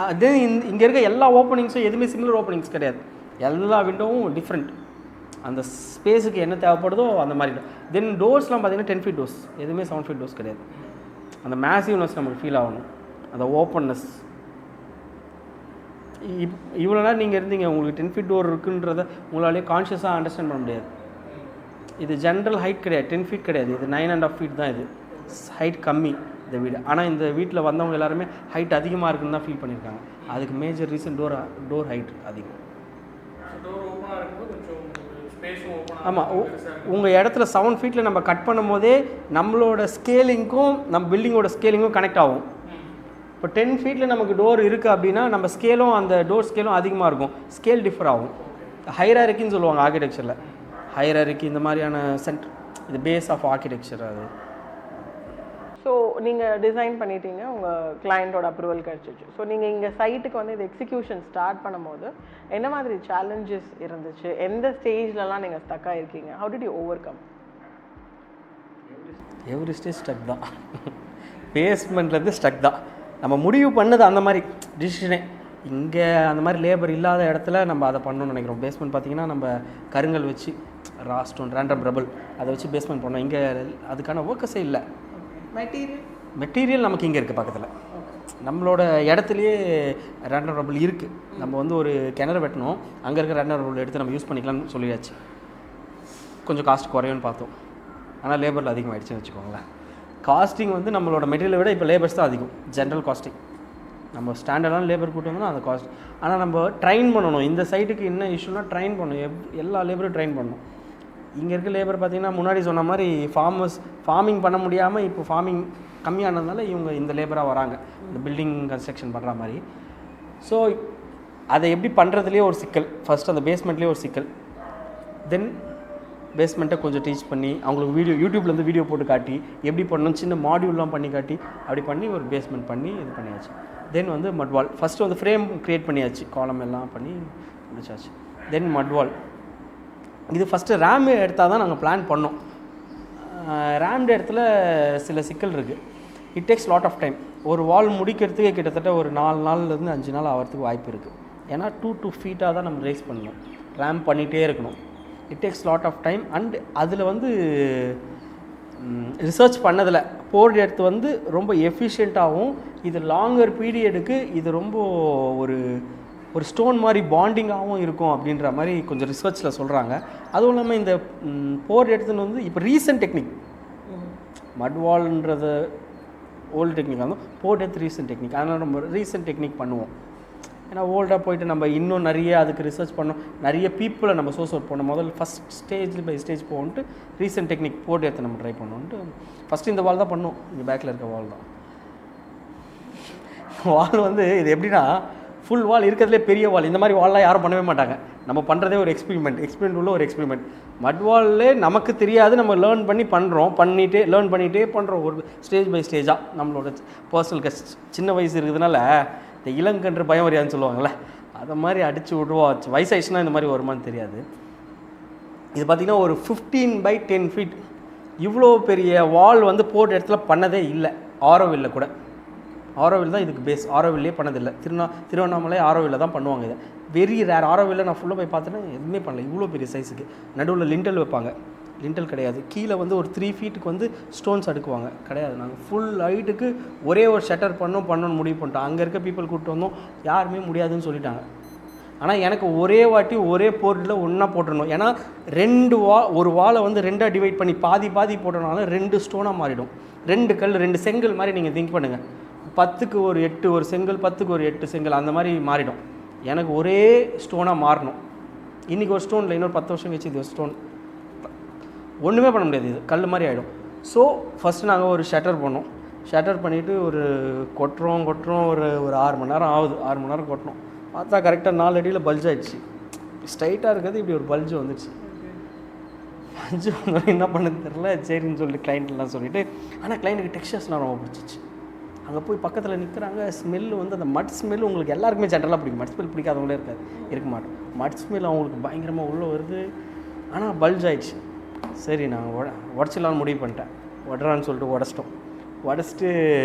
அதே இங்கே இருக்க எல்லா ஓப்பனிங்ஸும் எதுவுமே சிமிலர் ஓப்பனிங்ஸ் கிடையாது. எல்லா விண்டோவும் டிஃப்ரெண்ட். அந்த ஸ்பேஸுக்கு என்ன தேவைப்படுதோ அந்த மாதிரி. தென் டோர்ஸ்லாம் பார்த்திங்கன்னா 10 feet டோர்ஸ், எதுவுமே 7 feet டோர்ஸ் கிடையாது. அந்த மேசிவ்னஸ் நமக்கு ஃபீல் ஆகணும், அந்த ஓப்பன்னஸ். இவ்வளோ நேரம் நீங்கள் இருந்தீங்க, உங்களுக்கு 10 feet டோர் இருக்குன்றத உங்களாலே கான்ஷியஸாக அண்டர்ஸ்டாண்ட் பண்ண முடியாது. இது ஜென்ரல் ஹைட் கிடையாது, 10 feet கிடையாது, இது 9.5 feet தான். இது ஹைட் கம்மி இந்த வீடு. ஆனால் இந்த வீட்டில் வந்தவங்க எல்லாருமே ஹைட் அதிகமாக இருக்குன்னு தான் ஃபீல் பண்ணியிருக்காங்க. அதுக்கு மேஜர் ரீசன் டோர் ஹைட் அதிகம். ஆமாம், உங்கள் இடத்துல 7 feet நம்ம கட் பண்ணும் போதே நம்மளோட ஸ்கேலிங்க்கும் நம்ம பில்டிங்கோட ஸ்கேலிங்கும் கனெக்ட் ஆகும். இப்போ 10 feet நமக்கு டோர் இருக்குது அப்படின்னா நம்ம ஸ்கேலும் அந்த டோர் ஸ்கேலும் அதிகமாக இருக்கும், ஸ்கேல் டிஃபர் ஆகும். ஹைராரிக்கின்னு சொல்லுவாங்க ஆர்கிடெக்சரில். ஹைராரிக்கி இந்த மாதிரியான இது பேஸ் ஆஃப் ஆர்கிடெக்சர். அது ஸோ நீங்கள் டிசைன் பண்ணிட்டீங்க, உங்கள் கிளையண்ட்டோட அப்ரூவல் கிடச்சிச்சு. ஸோ நீங்கள் இங்கே சைட்டுக்கு வந்து இது எக்ஸிக்யூஷன் ஸ்டார்ட் பண்ணும்போது என்ன மாதிரி சேலஞ்சஸ் இருந்துச்சு? எந்த ஸ்டேஜ்லலாம் நீங்கள் ஸ்டக் ஆகிருக்கீங்க? How did you overcome? Every stage stuck தான். பேஸ்மெண்ட்லேருந்து ஸ்டக் தான். நம்ம முடிவு பண்ணது அந்த மாதிரி டிசிஷனே. இங்கே அந்த மாதிரி லேபர் இல்லாத இடத்துல நம்ம அதை பண்ணணும்னு நினைக்கிறோம். பேஸ்மெண்ட் பார்த்திங்கன்னா நம்ம கருங்கல் வச்சு ரா ஸ்டோன் ரேண்டம் ரபிள் அதை வச்சு பேஸ்மெண்ட் பண்ணோம். இங்கே அதுக்கான ஒர்க்கஸே இல்லை. மெட்டீரியல் நமக்கு இங்கே இருக்குது பக்கத்தில். நம்மளோட இடத்துலையே ரேண்டம் ரபிள் இருக்குது. நம்ம வந்து ஒரு கிணறு வெட்டணும், அங்கே இருக்கிற ரேண்டம் ரபிள் எடுத்து நம்ம யூஸ் பண்ணிக்கலாம்னு சொல்லியாச்சு. கொஞ்சம் காஸ்ட் குறையும்னு பார்த்தோம், ஆனால் லேபரில் அதிகமாகிடுச்சுன்னு வச்சுக்கோங்களேன். காஸ்டிங் வந்து நம்மளோட மெட்டீரியலை விட இப்போ லேபர்ஸ் தான் அதிகம். ஜென்ரல் காஸ்டிங் நம்ம ஸ்டாண்டர்டான லேபர் கூட்டோம்னா அந்த காஸ்ட். ஆனால் நம்ம ட்ரைன் பண்ணணும். இந்த சைட்டுக்கு என்ன இஷ்யூனா ட்ரைன் பண்ணணும், எல்லா லேபரும் ட்ரைன் பண்ணணும். இங்கே இருக்க லேபர் பார்த்திங்கன்னா முன்னாடி சொன்ன மாதிரி ஃபார்மிங் பண்ண முடியாமல் இப்போ ஃபார்மிங் கம்மியானதுனால இவங்க இந்த லேபராக வராங்க, இந்த பில்டிங் கன்ஸ்ட்ரக்ஷன் பண்ணுற மாதிரி. ஸோ அதை எப்படி பண்ணுறதுலேயே ஒரு சிக்கல். ஃபஸ்ட் அந்த பேஸ்மெண்ட்லேயே ஒரு சிக்கல். தென் பேஸ்மெண்ட்டை கொஞ்சம் டீச் பண்ணி அவங்களுக்கு யூடியூப்லேருந்து வீடியோ போட்டு காட்டி எப்படி பண்ணணும், சின்ன மாடியூல்லாம் பண்ணி காட்டி அப்படி பண்ணி ஒரு பேஸ்மெண்ட் பண்ணி இது பண்ணியாச்சு. தென் வந்து மட்வால் ஃபஸ்ட்டு வந்து ஃப்ரேம் க்ரியேட் பண்ணியாச்சு, காலம் எல்லாம் பண்ணி முடிச்சாச்சு. தென் மட்வால் இது ஃபஸ்ட்டு ரேம் எடுத்தால் தான் நாங்கள் பிளான் பண்ணோம். ரேம்டு இடத்துல சில சிக்கல் இருக்குது. It takes lot of time. ஒரு வால் முடிக்கிறதுக்கே கிட்டத்தட்ட ஒரு 4 நாள்லேருந்து 5 நாள் ஆகிறதுக்கு வாய்ப்பு இருக்குது. ஏன்னா 2 feet தான் நம்ம ரேஸ் பண்ணணும், ரேம் பண்ணிகிட்டே இருக்கணும். It takes lot of time. And அதில் வந்து ரிசர்ச் பண்ணதில் போர்டு எடுத்து வந்து ரொம்ப எஃபிஷியண்ட்டாகவும் இது லாங்கர் பீரியடுக்கு இது ரொம்ப ஒரு ஸ்டோன் மாதிரி பாண்டிங்காகவும் இருக்கும் அப்படின்ற மாதிரி கொஞ்சம் ரிசர்ச்சில் சொல்கிறாங்க. அதுவும் இல்லாமல் இந்த போர்டு எடுத்துன்னு வந்து இப்போ ரீசன்ட் டெக்னிக், மட்வால்ன்றது ஓல்டு டெக்னிக் வந்து போர்டு எடுத்து ரீசன்ட் டெக்னிக். அதனால் நம்ம ரீசன்ட் டெக்னிக் பண்ணுவோம். ஏன்னா ஓல்டாக போய்ட்டு நம்ம இன்னும் நிறைய அதுக்கு ரிசர்ச் பண்ணோம், நிறைய பீப்புளை நம்ம சோர்ஸ் அவுட் பண்ணோம். முதல்ல ஃபஸ்ட் ஸ்டேஜ் பை ஸ்டேஜ் போகணுன்ட்டு ரீசன்ட் டெக்னிக் போர்டு எடுத்து நம்ம ட்ரை பண்ணோன்ட்டு ஃபஸ்ட்டு இந்த வால் தான் பண்ணோம். இங்கே பேக்கில் இருக்க வால் தான். வால் வந்து இது எப்படின்னா ஃபுல் வால் இருக்கிறதுலே பெரிய வால். இந்த மாதிரி வால்லாம் யாரும் பண்ணவே மாட்டாங்க. நம்ம பண்ணுறதே ஒரு எக்ஸ்பெரிமெண்ட் உள்ள ஒரு எக்ஸ்பெரிமெண்ட். மட் வால்லே நமக்கு தெரியாது, நம்ம லேர்ன் பண்ணி பண்ணுறோம், லேர்ன் பண்ணிகிட்டே பண்ணுறோம். ஒரு ஸ்டேஜ் பை ஸ்டேஜாக நம்மளோட பர்சனல் சின்ன வயசு இருக்குதுனால இந்த இளங்கன்று பயம் வரையாதுன்னு சொல்லுவாங்கள்ல, அதை மாதிரி அடித்து விடுவோம். வயசாயிடுச்சுன்னா இந்த மாதிரி வருமானு தெரியாது. இது பார்த்திங்கன்னா ஒரு 15 by 10 feet இவ்வளோ பெரிய வால் வந்து போர்ட் இடத்துல பண்ணதே இல்லை. ஆரோவில்ல கூட, ஆரோவில் தான் இதுக்கு பேஸ். ஆரோவில்லே பண்ணதில்லை. திருவண்ணாமலை ஆரோவில்ல தான் பண்ணுவாங்க. இதை வெரி ரேர். ஆரோவில்ல நான் ஃபுல்லாக போய் பார்த்தேன்னா எதுவுமே பண்ணல. இவ்வளோ பெரிய சைஸுக்கு நடுவில் லிண்டல் வைப்பாங்க. லிண்டல் கிடையாது. கீழே வந்து ஒரு 3 feetக்கு வந்து ஸ்டோன்ஸ் அடுக்குவாங்க. கிடையாது. நாங்கள் ஃபுல் ஹைட்டுக்கு ஒரே ஒரு ஷட்டர் பண்ணணும்னு முடிவு பண்ணிட்டோம். அங்கே இருக்க பீப்புள் கூப்பிட்டு வந்தோம், யாருமே முடியாதுன்னு சொல்லிட்டாங்க. ஆனால் எனக்கு ஒரே வாட்டி ஒரே போர்ட்டில் ஒன்றா போட்டுடணும். ஏன்னா ஒரு வாலை வந்து 2ஆக டிவைட் பண்ணி பாதி போட்டனால 2 ஸ்டோனாக மாறிடும். 2 கல் 2 செங்கல் மாதிரி நீங்கள் திங்க் பண்ணுங்கள். 10க்கு ஒரு 8 ஒரு செங்கல், 10க்கு ஒரு 8 செங்கல், அந்த மாதிரி மாறிடும். எனக்கு ஒரே ஸ்டோனாக மாறணும். இன்றைக்கி ஒரு ஸ்டோனில் இன்னொரு 10 வருஷம் கழிச்சு இது ஒரு ஸ்டோன் ஒன்றுமே பண்ண முடியாது. இது கல் மாதிரி ஆகிடும். ஸோ ஃபஸ்ட்டு நாங்கள் ஒரு ஷட்டர் பண்ணோம். ஷட்டர் பண்ணிவிட்டு ஒரு கொட்டுறோம் ஒரு 6 மணி நேரம் ஆகுது. 6 மணி நேரம் கொட்டணும். பார்த்தா கரெக்டாக 4 அடியில் பல்ஜ் ஆகிடுச்சு. ஸ்ட்ரைட்டாக இருக்கிறது இப்படி ஒரு பல்ஜு வந்துடுச்சு. பல்ஜு வந்தோடனே என்ன பண்ணது தெரில. சரின்னு சொல்லிட்டு கிளைண்ட்லாம் சொல்லிவிட்டு, ஆனால் கிளைண்ட்டுக்கு டெக்ஸ்சர்ஸ்லாம் ரொம்ப பிடிச்சிச்சு. அங்கே போய் பக்கத்தில் நிற்கிறாங்க. ஸ்மெல்லு வந்து அந்த மட் ஸ்மெல் உங்களுக்கு எல்லாருக்குமே ஜென்ரலாக பிடிக்கும். மட் ஸ்மெல் பிடிக்காதவங்களே இருக்க மாட்டோம். மட் ஸ்மெல் அவங்களுக்கு பயங்கரமாக உள்ளே வருது. ஆனால் பல்ஜ் ஆகிடுச்சு. சரி, நான் உடச்சிடலான்னு முடிவு பண்ணிட்டேன். உடறான்னு சொல்லிட்டு உடச்சிட்டு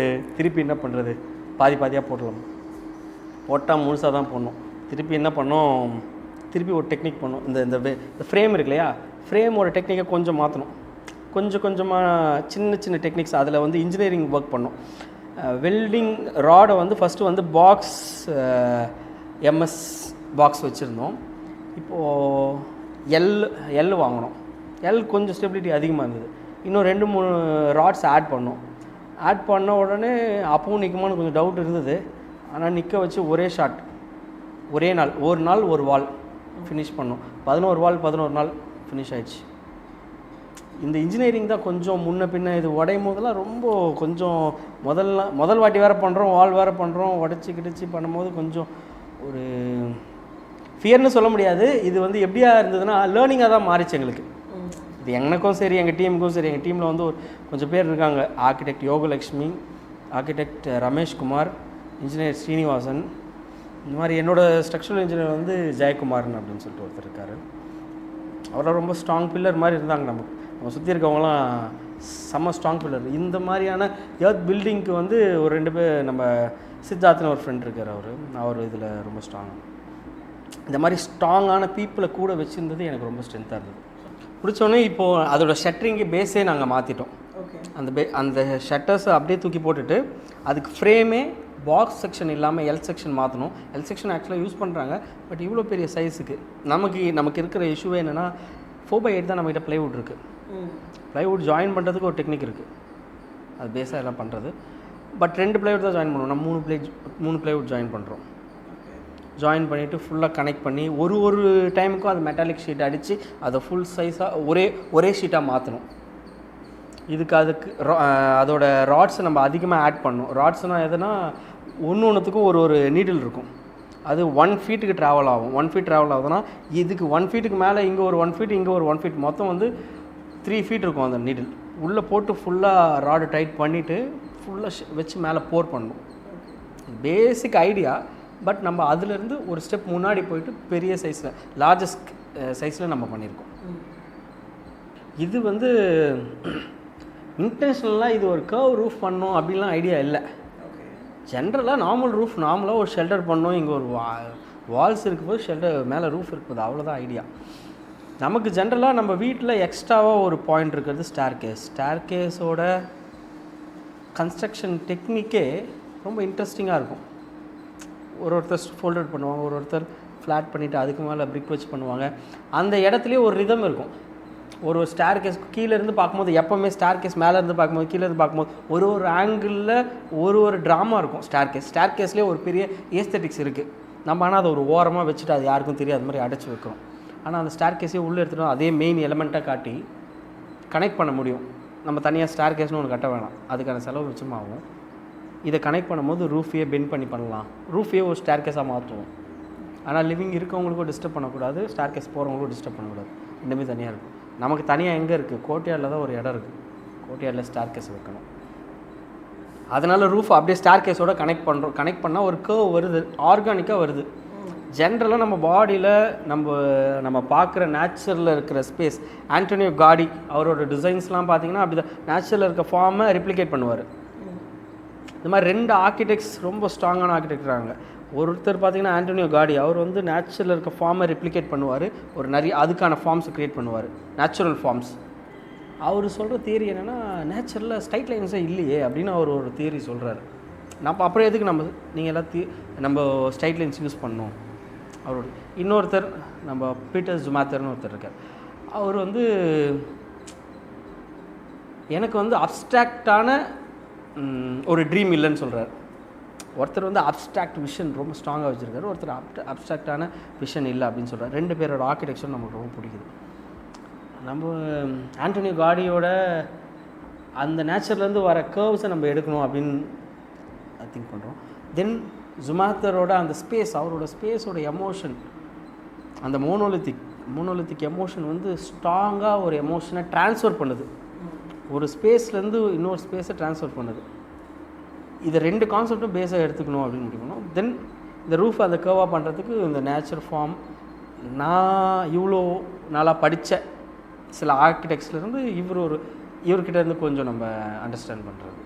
திருப்பி என்ன பண்ணுறது, பாதியாக போட்டலாம். போட்டால் முழுசாக தான் போடணும். திருப்பி என்ன பண்ணோம், திருப்பி ஒரு டெக்னிக் பண்ணோம். இந்த ஃப்ரேம் இருக்கு இல்லையா, ஃப்ரேமோட டெக்னிக்கை கொஞ்சம் மாற்றணும். கொஞ்சமாக சின்ன டெக்னிக்ஸ். அதில் வந்து இன்ஜினியரிங் ஒர்க் பண்ணோம். வெல்டிங் ராடை வந்து ஃபஸ்ட்டு வந்து பாக்ஸ் எம்எஸ் பாக்ஸ் வச்சுருந்தோம். இப்போது எல் வாங்கினோம். எல் கொஞ்சம் ஸ்டெபிலிட்டி அதிகமாக இருந்தது. இன்னும் 2-3 ராட்ஸ் ஆட் பண்ண உடனே அப்பவும் நிற்குமான்னு கொஞ்சம் டவுட் இருந்தது. ஆனால் நிற்க வச்சு ஒரே ஷாட், ஒரே நாள், ஒரு வால் ஃபினிஷ் பண்ணோம். 11 நாள் ஃபினிஷ் ஆகிடுச்சு. இந்த இன்ஜினியரிங் தான் கொஞ்சம் முன்ன பின்ன. இது உடையும் போதெல்லாம் ரொம்ப கொஞ்சம் முதல் வாட்டி வேறு பண்ணுறோம், வால் வேறு பண்ணுறோம், உடச்சி பண்ணும்போது கொஞ்சம் ஒரு ஃபியர்னு சொல்ல முடியாது. இது வந்து எப்படியா இருந்ததுன்னா லேர்னிங்காக தான் மாறிச்சு எங்களுக்கு. இது எனக்கும் சரி, எங்கள் டீமுக்கும் சரி. எங்கள் டீமில் வந்து கொஞ்சம் பேர் இருக்காங்க. Architect Yogalakshmi, architect Rameshkumar, engineer Srinivasan, இந்த மாதிரி என்னோடய ஸ்ட்ரக்சரல் இன்ஜினியர் வந்து ஜெயக்குமார்னு அப்படின்னு சொல்லிட்டு ஒருத்தர் இருக்கார். அவரெல்லாம் ரொம்ப ஸ்ட்ராங் பில்லர் மாதிரி இருந்தாங்க. நம்ம சுற்றி இருக்கவங்களாம் செம்ம ஸ்ட்ராங் பில்லர். இந்த மாதிரியான எர்த் பில்டிங்க்கு வந்து ஒரு 2 பேர், நம்ம சித்தார்த்னு ஒரு ஃப்ரெண்ட் இருக்கார், அவர் இதில் ரொம்ப ஸ்ட்ராங். இந்த மாதிரி ஸ்ட்ராங்கான பீப்புளை கூட வச்சுருந்தது எனக்கு ரொம்ப ஸ்ட்ரென்த்தாக இருந்தது. பிடிச்சோன்னே இப்போது அதோட ஷட்டரிங்கு பேஸே நாங்கள் மாற்றிட்டோம். அந்த ஷட்டர்ஸை அப்படியே தூக்கி போட்டுட்டு அதுக்கு ஃப்ரேமே பாக்ஸ் செக்ஷன் இல்லாமல் எல் செக்ஷன் மாற்றணும். எல் செக்ஷன் ஆக்சுவலாக யூஸ் பண்ணுறாங்க, பட் இவ்வளோ பெரிய சைஸுக்கு நமக்கு இருக்கிற இஷ்யூவே என்னென்னா 4x8 தான் நம்மகிட்ட ப்ளைவுட் இருக்குது. ப்ளைவுட் ஜாயின் பண்ணுறதுக்கு ஒரு டெக்னிக் இருக்குது, அது பேஸாக எல்லாம் பண்ணுறது. பட் 2 ப்ளைவுட் தான் ஜாயின் பண்ணுவோம். நம்ம 3 ப்ளைவுட் ஜாயின் பண்ணுறோம். ஜாயின் பண்ணிவிட்டு ஃபுல்லாக கனெக்ட் பண்ணி ஒரு டைமுக்கும் அது மெட்டாலிக் ஷீட் அடித்து அதை ஃபுல் சைஸாக ஒரே ஷீட்டாக மாற்றணும். அதுக்கு அதோட ராட்ஸை நம்ம அதிகமாக ஆட் பண்ணணும். ராட்ஸ்னால் எதுனா ஒன்றுத்துக்கும் ஒரு நீடில் இருக்கும். அது 1 ஃபீட்டுக்கு ட்ராவல் ஆகும். 1 ஃபீட் ட்ராவல் ஆகுதுன்னா இதுக்கு 1 ஃபீட்டுக்கு மேலே இங்கே ஒரு 1 ஃபீட், இங்கே ஒரு 1 ஃபீட், மொத்தம் வந்து 3 ஃபீட் இருக்கும். அந்த நீடில் உள்ளே போட்டு ஃபுல்லாக ராடு டைட் பண்ணிவிட்டு ஃபுல்லாக வச்சு மேலே போர் பண்ணணும். Basic idea. பட் நம்ம அதுலேருந்து ஒரு ஸ்டெப் முன்னாடி போயிட்டு பெரிய சைஸில், லார்ஜஸ்ட் சைஸில் நம்ம பண்ணியிருக்கோம். இது வந்து இன்டென்ஷனலாக இது ஒரு கர்வ் ரூஃப் பண்ணோம் அப்படின்லாம் ஐடியா இல்லை. ஜென்ரலாக நார்மலாக ஒரு ஷெல்டர் பண்ணோம். இங்கே ஒரு வால்ஸ் இருக்கும்போது ஷெல்டர் மேலே ரூஃப் இருக்குது, அவ்வளோதான் ஐடியா. நமக்கு ஜென்ரலாக நம்ம வீட்டில் எக்ஸ்ட்ராவாக ஒரு பாயிண்ட் இருக்கிறது ஸ்டேர்கேஸோட கன்ஸ்ட்ரக்ஷன் டெக்னிக்கே ரொம்ப இன்ட்ரெஸ்டிங்காக இருக்கும். ஒருத்தர் ஃபோல்டட் பண்ணுவாங்க, ஒருத்தர் ஃப்ளாட் பண்ணிவிட்டு அதுக்கு மேலே பிரிக் வச்சு பண்ணுவாங்க. அந்த இடத்துலையே ஒரு ரிதம் இருக்கும். ஒரு ஸ்டேர்கேஸ் கீழேருந்து பார்க்கும்போது, எப்போவுமே ஸ்டேர்கேஸ் மேலேருந்து பார்க்கும்போது கீழேருந்து பார்க்கும்போது ஒரு ஆங்கிளில் ஒரு ட்ராமா இருக்கும். ஸ்டேர்கேஸ்லேயே ஒரு பெரிய ஏஸ்தட்டிக்ஸ் இருக்குது. நம்ம ஆனால் அதை ஒரு ஓரமாக வச்சுட்டு அது யாருக்கும் தெரியாத மாதிரி அடைச்சி வைக்கிறோம். ஆனால் அந்த ஸ்டேர்கேஸே உள்ளே எடுத்துகிட்டோம், அதே மெயின் எலமெண்ட்டாக காட்டி கனெக்ட் பண்ண முடியும். நம்ம தனியாக ஸ்டேர்கேஸ்னு ஒன்று கட்ட வேணாம், அதுக்கான செலவு மிச்சமாகும். இதை கனெக்ட் பண்ணும்போது ரூஃபையே பெண்ட் பண்ணி பண்ணலாம். ரூஃபையே ஒரு ஸ்டேர்கேஸாக மாற்றுவோம். ஆனால் லிவிங் இருக்கவங்களுக்கும் டிஸ்டர்ப் பண்ணக்கூடாது, ஸ்டேர்கேஸ் போகிறவங்களுக்கும் டிஸ்டர்ப் பண்ணக்கூடாது. ரெண்டுமே தனியாக இருக்கும். நமக்கு தனியாக எங்கே இருக்குது? கோர்ட்யார்டில் தான் ஒரு இடம் இருக்குது. கோர்ட்யார்டில் ஸ்டேர்கேஸ் வைக்கணும். அதனால் ரூஃப் அப்படியே ஸ்டேர்கேஸோட கனெக்ட் பண்ணால் ஒரு கர்வ் வருது, ஆர்கானிக்காக வருது. ஜென்ரலாக நம்ம பாடியில் நம்ம பார்க்குற நேச்சுரலில் இருக்கிற ஸ்பேஸ், ஆண்டோனியோ காடி அவரோட டிசைன்ஸ்லாம் பார்த்திங்கன்னா அப்படி தான் நேச்சுரலில் இருக்க ஃபார்மை ரெப்ளிகேட் பண்ணுவார். இந்த மாதிரி 2 ஆர்கிடெக்ட்ஸ் ரொம்ப ஸ்ட்ராங்கான ஆர்கிடெக்டாங்க. ஒருத்தர் பார்த்திங்கன்னா ஆண்டோனியோ காடி, அவர் வந்து நேச்சுரலில் இருக்க ஃபார்மை ரெப்ளிகேட் பண்ணுவார், ஒரு நிறைய அதுக்கான ஃபார்ம்ஸை க்ரியேட் பண்ணுவார், நேச்சுரல் ஃபார்ம்ஸ். அவர் சொல்கிற தியரி என்னென்னா, நேச்சுரலில் ஸ்ட்ரைட் லைன்ஸே இல்லையே அப்படின்னு அவர் ஒரு தியரி சொல்கிறாரு. அப்புறம் எதுக்கு நீங்கள் எல்லாத்தையும் நம்ம ஸ்ட்ரைட் லைன்ஸ் யூஸ் பண்ணோம். அவரோட இன்னொருத்தர் நம்ம பீட்டர் ஜுமாத்தர்னு ஒருத்தர் இருக்கார். அவர் வந்து எனக்கு வந்து அப்ஸ்ட்ராக்டான ஒரு ட்ரீம் இல்லைன்னு சொல்கிறார். ஒருத்தர் வந்து அப்ஸ்ட்ராக்ட் விஷன் ரொம்ப ஸ்ட்ராங்காக வச்சுருக்காரு, ஒருத்தர் அப்ஸ்ட்ராக்டான விஷன் இல்லை அப்படின்னு சொல்கிறார். 2 பேரோட ஆர்கிடெக்சர் நமக்கு ரொம்ப பிடிக்குது. நம்ம ஆண்டோனியோ காடியோட அந்த நேச்சர்லேருந்து வர கர்வ்ஸை நம்ம எடுக்கணும் அப்படின்னு திங்க் பண்ணுறோம். தென் ஜுமாத்தரோட அந்த ஸ்பேஸ், அவரோட ஸ்பேஸோட எமோஷன், அந்த மோனோலித்திக் எமோஷன் வந்து ஸ்ட்ராங்காக ஒரு எமோஷனை ட்ரான்ஸ்ஃபர் பண்ணுது. ஒரு ஸ்பேஸ்லேருந்து இன்னொரு ஸ்பேஸை ட்ரான்ஸ்ஃபர் பண்ணுது. இதை 2 கான்செப்டும் பேஸாக எடுத்துக்கணும் அப்படின்னு முடிக்கணும். தென் இந்த ரூஃப் அந்த கர்வாக பண்ணுறதுக்கு இந்த நேச்சர் ஃபார்ம், நான் இவ்வளோ நாளாக படித்த சில ஆர்கிடெக்ட்ஸ்லேருந்து இவர்கிட்ட இருந்து கொஞ்சம் நம்ம அண்டர்ஸ்டாண்ட் பண்ணுறது.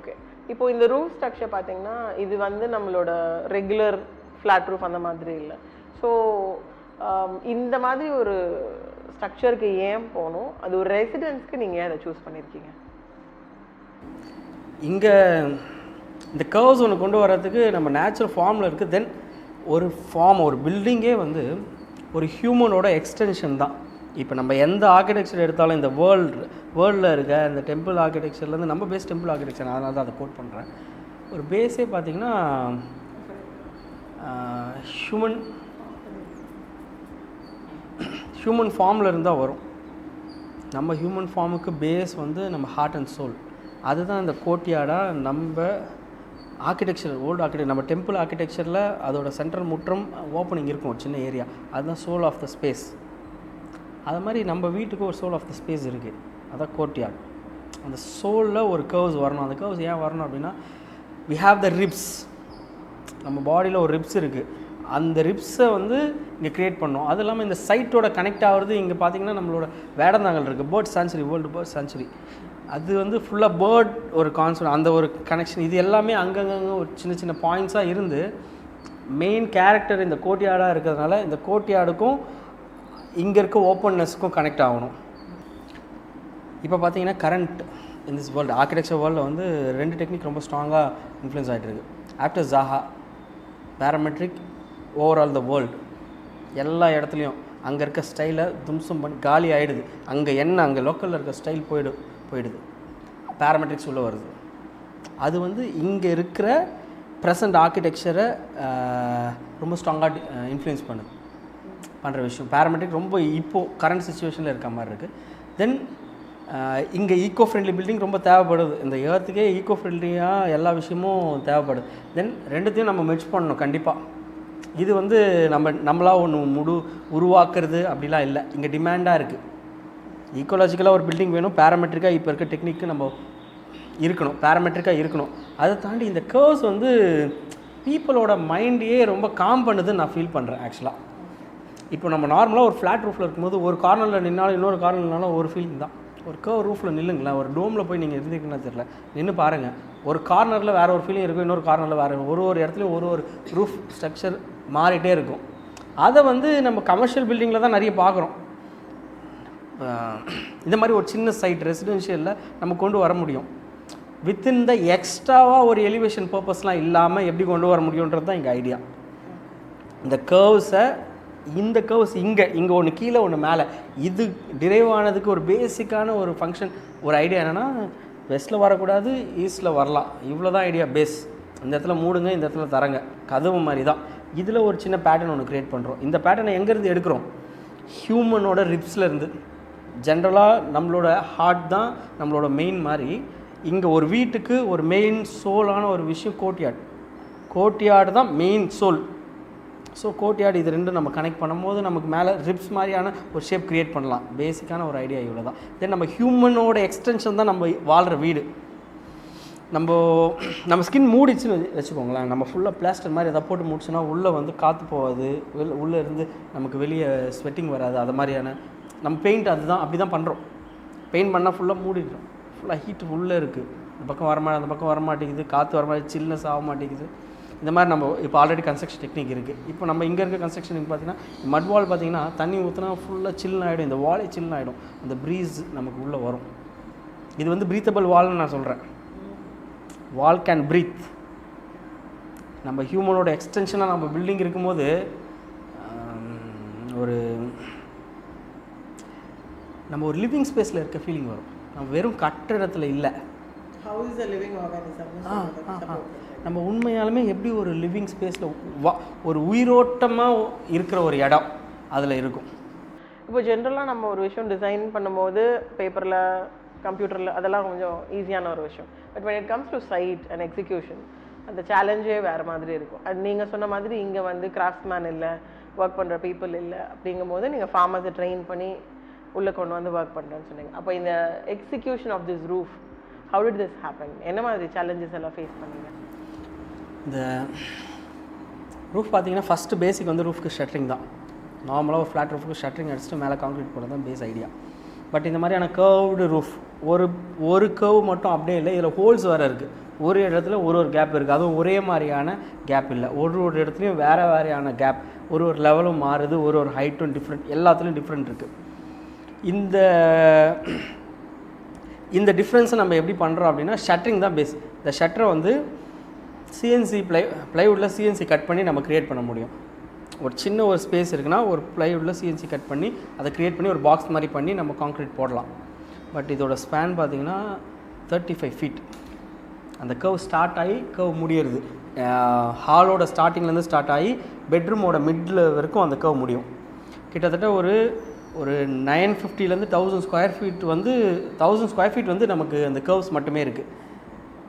ஓகே, இப்போ இந்த ரூஃப் ஸ்ட்ரக்சர் பார்த்தீங்கன்னா இது வந்து நம்மளோட ரெகுலர் ஃப்ளாட் ரூஃப் அந்த மாதிரி இல்லை. ஸோ இந்த மாதிரி ஒரு ஸ்ட்ரக்சருக்கு ஏன் போகணும்? அது ஒரு ரெசிடென்ஸ்க்கு நீங்கள் ஏன் அதை சூஸ் பண்ணியிருக்கீங்க? இங்கே இந்த கர்வ்ஸ் ஒன்று கொண்டு வர்றதுக்கு நம்ம நேச்சுரல் ஃபார்மில் இருக்குது. தென் ஒரு பில்டிங்கே வந்து ஒரு ஹியூமனோட எக்ஸ்டென்ஷன் தான். இப்போ நம்ம எந்த ஆர்கிடெக்சர் எடுத்தாலும் இந்த வேர்ல்டில் இருக்க இந்த டெம்பிள் ஆர்கிடெக்சர்லேருந்து நம்ம பேஸ் டெம்பிள் ஆர்கிடெக்சர், அதனால தான் அதை கோட் பண்ணுறேன். ஒரு பேஸே பார்த்திங்கன்னா ஹியூமன் ஃபார்மில் இருந்தால் வரும். நம்ம ஹியூமன் ஃபார்முக்கு பேஸ் வந்து நம்ம ஹார்ட் அண்ட் சோல். அதுதான் இந்த கோர்ட்யார்டாக நம்ம ஆர்கிடெக்சர், ஓல்டு ஆர்கிடெக்சர், நம்ம டெம்பிள் ஆர்கிடெக்சரில் அதோட சென்ட்ரல் முற்றம் ஓப்பனிங் இருக்கும், ஒரு சின்ன ஏரியா, அதுதான் சோல் ஆஃப் த ஸ்பேஸ். அது மாதிரி நம்ம வீட்டுக்கு ஒரு சோல் ஆஃப் த ஸ்பேஸ் இருக்குது, அதான் கோர்ட்யார்ட். அந்த சோலில் ஒரு கர்வ்ஸ் வரணும். அந்த கர்வ்ஸ் ஏன் வரணும் அப்படின்னா, வி ஹாவ் த ரிப்ஸ். நம்ம பாடியில் ஒரு ரிப்ஸ் இருக்குது, அந்த ரிப்ஸை வந்து இங்கே க்ரியேட் பண்ணோம். அது இல்லாமல் இந்த சைட்டோட கனெக்ட் ஆகிறது இங்கே பார்த்தீங்கன்னா நம்மளோட வேடந்தாங்கல் இருக்குது, bird sanctuary, world bird sanctuary. அது வந்து ஃபுல்லாக பேர்ட் ஒரு கான்செப்ட், அந்த ஒரு கனெக்ஷன், இது எல்லாமே அங்கங்கே ஒரு சின்ன சின்ன பாயிண்ட்ஸாக இருந்து மெயின் கேரக்டர் இந்த கோர்ட்யார்டாக இருக்கிறதுனால இந்த கோர்ட்யார்டுக்கும் இங்கே இருக்க ஓப்பன்னஸ்க்கும் கனெக்ட் ஆகணும். இப்போ பார்த்தீங்கன்னா current in this world architecture வேர்ல்டில் வந்து 2 டெக்னிக் ரொம்ப ஸ்ட்ராங்காக இன்ஃப்ளூயன்ஸ் ஆகிட்டு இருக்கு. After Zaha parametric overall the world எல்லா இடத்துலையும் அங்கே இருக்க ஸ்டைலை தும்சம் பண்ணி காலி ஆகிடுது. அங்கே என்ன அங்கே லோக்கலில் இருக்க ஸ்டைல் போயிடுது, பேராமெட்ரிக்ஸ் உள்ளே வருது. அது வந்து இங்கே இருக்கிற ப்ரெசண்ட் ஆர்கிடெக்சரை ரொம்ப ஸ்ட்ராங்காக இன்ஃப்ளூயன்ஸ் பண்ணுற விஷயம். பேராமெட்ரிக் ரொம்ப இப்போது கரண்ட் சுச்சுவேஷனில் இருக்க மாதிரி இருக்குது. தென் இங்கே ஈக்கோ ஃப்ரெண்ட்லி பில்டிங் ரொம்ப தேவைப்படுது. இந்த ஏர்த்துக்கே ஈக்கோ ஃப்ரெண்ட்லியாக எல்லா விஷயமும் தேவைப்படுது. தென் ரெண்டுத்தையும் நம்ம மெர்ஜ் பண்ணணும் கண்டிப்பாக. இது வந்து நம்மளா ஒன்று உருவாக்குறது அப்படிலாம் இல்லை, இங்கே டிமாண்டாக இருக்குது. ஈக்கோலாஜிக்கலாக ஒரு பில்டிங் வேணும், பேராமெட்ரிக்காக இப்போ இருக்க டெக்னிக்கு நம்ம இருக்கணும், பேராமெட்ரிக்காக இருக்கணும். அதை தாண்டி இந்த கர்வ்ஸ் வந்து பீப்புளோட மைண்டையே ரொம்ப காம் பண்ணுதுன்னு நான் ஃபீல் பண்ணுறேன் ஆக்சுவலாக. இப்போ நம்ம நார்மலாக ஒரு ஃப்ளாட் ரூஃபில் இருக்கும்போது ஒரு கார்னரில் நின்னாலும் இன்னொரு கார்னரில் நின்னாலும் ஒரு ஃபீலிங் தான். ஒரு கர்வ் ரூஃபில் நில்லுங்களேன், ஒரு டோமில் போய் நீங்கள் இருந்தீங்கன்னா தெரியல, நின்று பாருங்கள். ஒரு கார்னரில் வேறு ஒரு ஃபீலிங் இருக்கும், இன்னொரு கார்னரில் வேறு ஒரு இடத்துலையும் ஒரு ரூஃப் ஸ்ட்ரக்சர் மாறிட்டே இருக்கும். அதை வந்து நம்ம கமர்ஷியல் பில்டிங்கில் தான் நிறைய பார்க்குறோம். இந்த மாதிரி ஒரு சின்ன சைட் ரெசிடென்ஷியலில் நம்ம கொண்டு வர முடியும். வித்தின் த எக்ஸ்ட்ராவாக ஒரு எலிவேஷன் பர்பஸ்லாம் இல்லாமல் எப்படி கொண்டு வர முடியுன்றது தான் எங்கள் ஐடியா. இந்த கர்வ்ஸை இந்த கர்வ்ஸ் இங்கே ஒன்று கீழே ஒன்று மேலே, இது டிரைவ் ஆனதுக்கு ஒரு பேசிக்கான ஒரு ஃபங்க்ஷன், ஒரு ஐடியா என்னென்னா வெஸ்ட்டில் வரக்கூடாது, ஈஸ்ட்டில் வரலாம், இவ்வளோ தான் ஐடியா பேஸ். இந்த இடத்துல மூடுங்க, இந்த இடத்துல தரங்க, கதவு மாதிரி தான். இதில் ஒரு சின்ன பேட்டர்ன் ஒன்று க்ரியேட் பண்ணுறோம். இந்த பேட்டர்னை எங்கேருந்து எடுக்கிறோம்? ஹியூமனோட ரிப்ஸில் இருந்து. ஜென்ரலாக நம்மளோட ஹார்ட் தான் நம்மளோட மெயின் மாதிரி. இங்கே ஒரு வீட்டுக்கு ஒரு மெயின் சோலான ஒரு விஷயம் கோர்ட்யார்டு தான் மெயின் சோல். ஸோ கோர்ட்யார்டு இது ரெண்டும் நம்ம கனெக்ட் பண்ணும்போது நமக்கு மேலே ரிப்ஸ் மாதிரியான ஒரு ஷேப் க்ரியேட் பண்ணலாம். பேசிக்கான ஒரு ஐடியா இவ்வளோ தான். தென் நம்ம ஹியூமனோட எக்ஸ்டென்ஷன் தான் நம்ம வாழ்கிற வீடு. நம்ம ஸ்கின் மூடிச்சுன்னு வச்சுக்கோங்களேன், நம்ம ஃபுல்லாக பிளாஸ்டர் மாதிரி எதாவது போட்டு முடிச்சுன்னா உள்ளே வந்து காற்று போகாது, உள்ளே இருந்து நமக்கு வெளியே ஸ்வெட்டிங் வராது. அது மாதிரியான நம்ம பெயிண்ட் அதுதான் அப்படி தான் பண்ணுறோம். பெயிண்ட் பண்ணால் ஃபுல்லாக மூடிடுறோம், ஃபுல்லாக ஹீட்டு உள்ளே இருக்குது, இந்த பக்கம் அந்த பக்கம் வரமாட்டேங்குது, காற்று வரமாட்டேங்குது, சில்னஸ் ஆக மாட்டேங்குது. இந்த மாதிரி நம்ம இப்போ ஆல்ரெடி கன்ஸ்ட்ரக்ஷன் டெக்னிக் இருக்குது. இப்போ நம்ம இங்கே இருக்க கன்ஸ்ட்ரக்ஷன் பார்த்தீங்கன்னா மட் வால் பார்த்தீங்கன்னா தண்ணி ஊற்றினா ஃபுல்லாக சில்லுன்னு ஆகிடும், இந்த வாலே சில்லுன்னு ஆகிடும், அந்த ப்ரீஸ் நமக்கு உள்ளே வரும். இது வந்து ப்ரீத்தபிள் வால்னு நான் சொல்கிறேன். வால் கேன் ப்ரீத். நம்ம ஹியூமனோட எக்ஸ்டென்ஷனாக நம்ம பில்டிங் இருக்கும்போது நம்ம ஒரு லிவிங் ஸ்பேஸில் இருக்க ஃபீலிங் வரும். நம்ம வெறும் கட்டிடத்தில் இல்லை, நம்ம உண்மையாலுமே எப்படி ஒரு லிவிங் ஸ்பேஸில் ஒரு உயிரோட்டமாக இருக்கிற ஒரு இடம் அதில் இருக்கும். இப்போ ஜென்ரலாக நம்ம ஒரு விஷயம் டிசைன் பண்ணும்போது பேப்பரில் கம்ப்யூட்டரில் அதெல்லாம் கொஞ்சம் ஈஸியான ஒரு விஷயம். But when it comes to site and execution அந்த சேலஞ்சே வேறு மாதிரி இருக்கும். அது நீங்கள் சொன்ன மாதிரி இங்கே வந்து கிராஃப்ட்ஸ்மேன் இல்லை, ஒர்க் பண்ணுற பீப்புள் இல்லை, அப்படிங்கும்போது நீங்கள் ஃபார்மர்ஸை ட்ரெயின் பண்ணி உள்ளே கொண்டு வந்து ஒர்க் பண்ணுறேன்னு சொன்னீங்க. அப்போ இந்த execution of this roof, how did this happen? என்ன மாதிரி சேலஞ்சஸ் எல்லாம் ஃபேஸ் பண்ணீங்க? இந்த ரூஃப் பார்த்தீங்கன்னா ஃபஸ்ட்டு பேசிக் வந்து ரூஃப்க்கு ஷட்டரிங் தான். நார்மலாக ஒரு ஃப்ளாட் ரூஃப்க்கு ஷட்டரிங் அடிச்சுட்டு மேலே கான்க்ரீட் போடுறது தான் பேஸ் ஐடியா. பட் இந்த மாதிரியான கர்வ்டு ரூஃப் ஒரு கர்வ் மட்டும் அப்படியே இல்லை, இதில் ஹோல்ஸ் வேறு இருக்குது. ஒரு இடத்துல ஒரு கேப் இருக்குது, அதுவும் ஒரே மாதிரியான கேப் இல்லை, ஒரு இடத்துலையும் வேறு வேறையான கேப், ஒரு லெவலும் மாறுது, ஒரு ஹைட்டும் டிஃப்ரெண்ட், எல்லாத்துலேயும் டிஃப்ரெண்ட் இருக்குது. இந்த டிஃப்ரென்ஸை நம்ம எப்படி பண்ணுறோம் அப்படின்னா ஷட்டரிங் தான் பேஸ். இந்த ஷட்டரை வந்து சிஎன்சி ப்ளைவுட்டில் சிஎன்சி கட் பண்ணி நம்ம க்ரியேட் பண்ண முடியும். ஒரு சின்ன ஒரு ஸ்பேஸ் இருக்குன்னா ஒரு ப்ளைவுட்டில் சிஎன்சி கட் பண்ணி அதை க்ரியேட் பண்ணி ஒரு பாக்ஸ் மாதிரி பண்ணி நம்ம கான்க்ரீட் போடலாம். பட் இதோட ஸ்பேன் பார்த்திங்கன்னா 35 feet. அந்த கர்வ் ஸ்டார்ட் ஆகி கர்வ் முடியிறது, ஹாலோட ஸ்டார்டிங்லேருந்து ஸ்டார்ட் ஆகி பெட்ரூமோட மிடில் வரைக்கும் அந்த கர்வ் முடியும். கிட்டத்தட்ட ஒரு 950 1000 ஸ்கொயர் ஃபீட் வந்து 1000 ஸ்கொயர் ஃபீட் வந்து நமக்கு அந்த கர்வ்ஸ் மட்டுமே இருக்குது.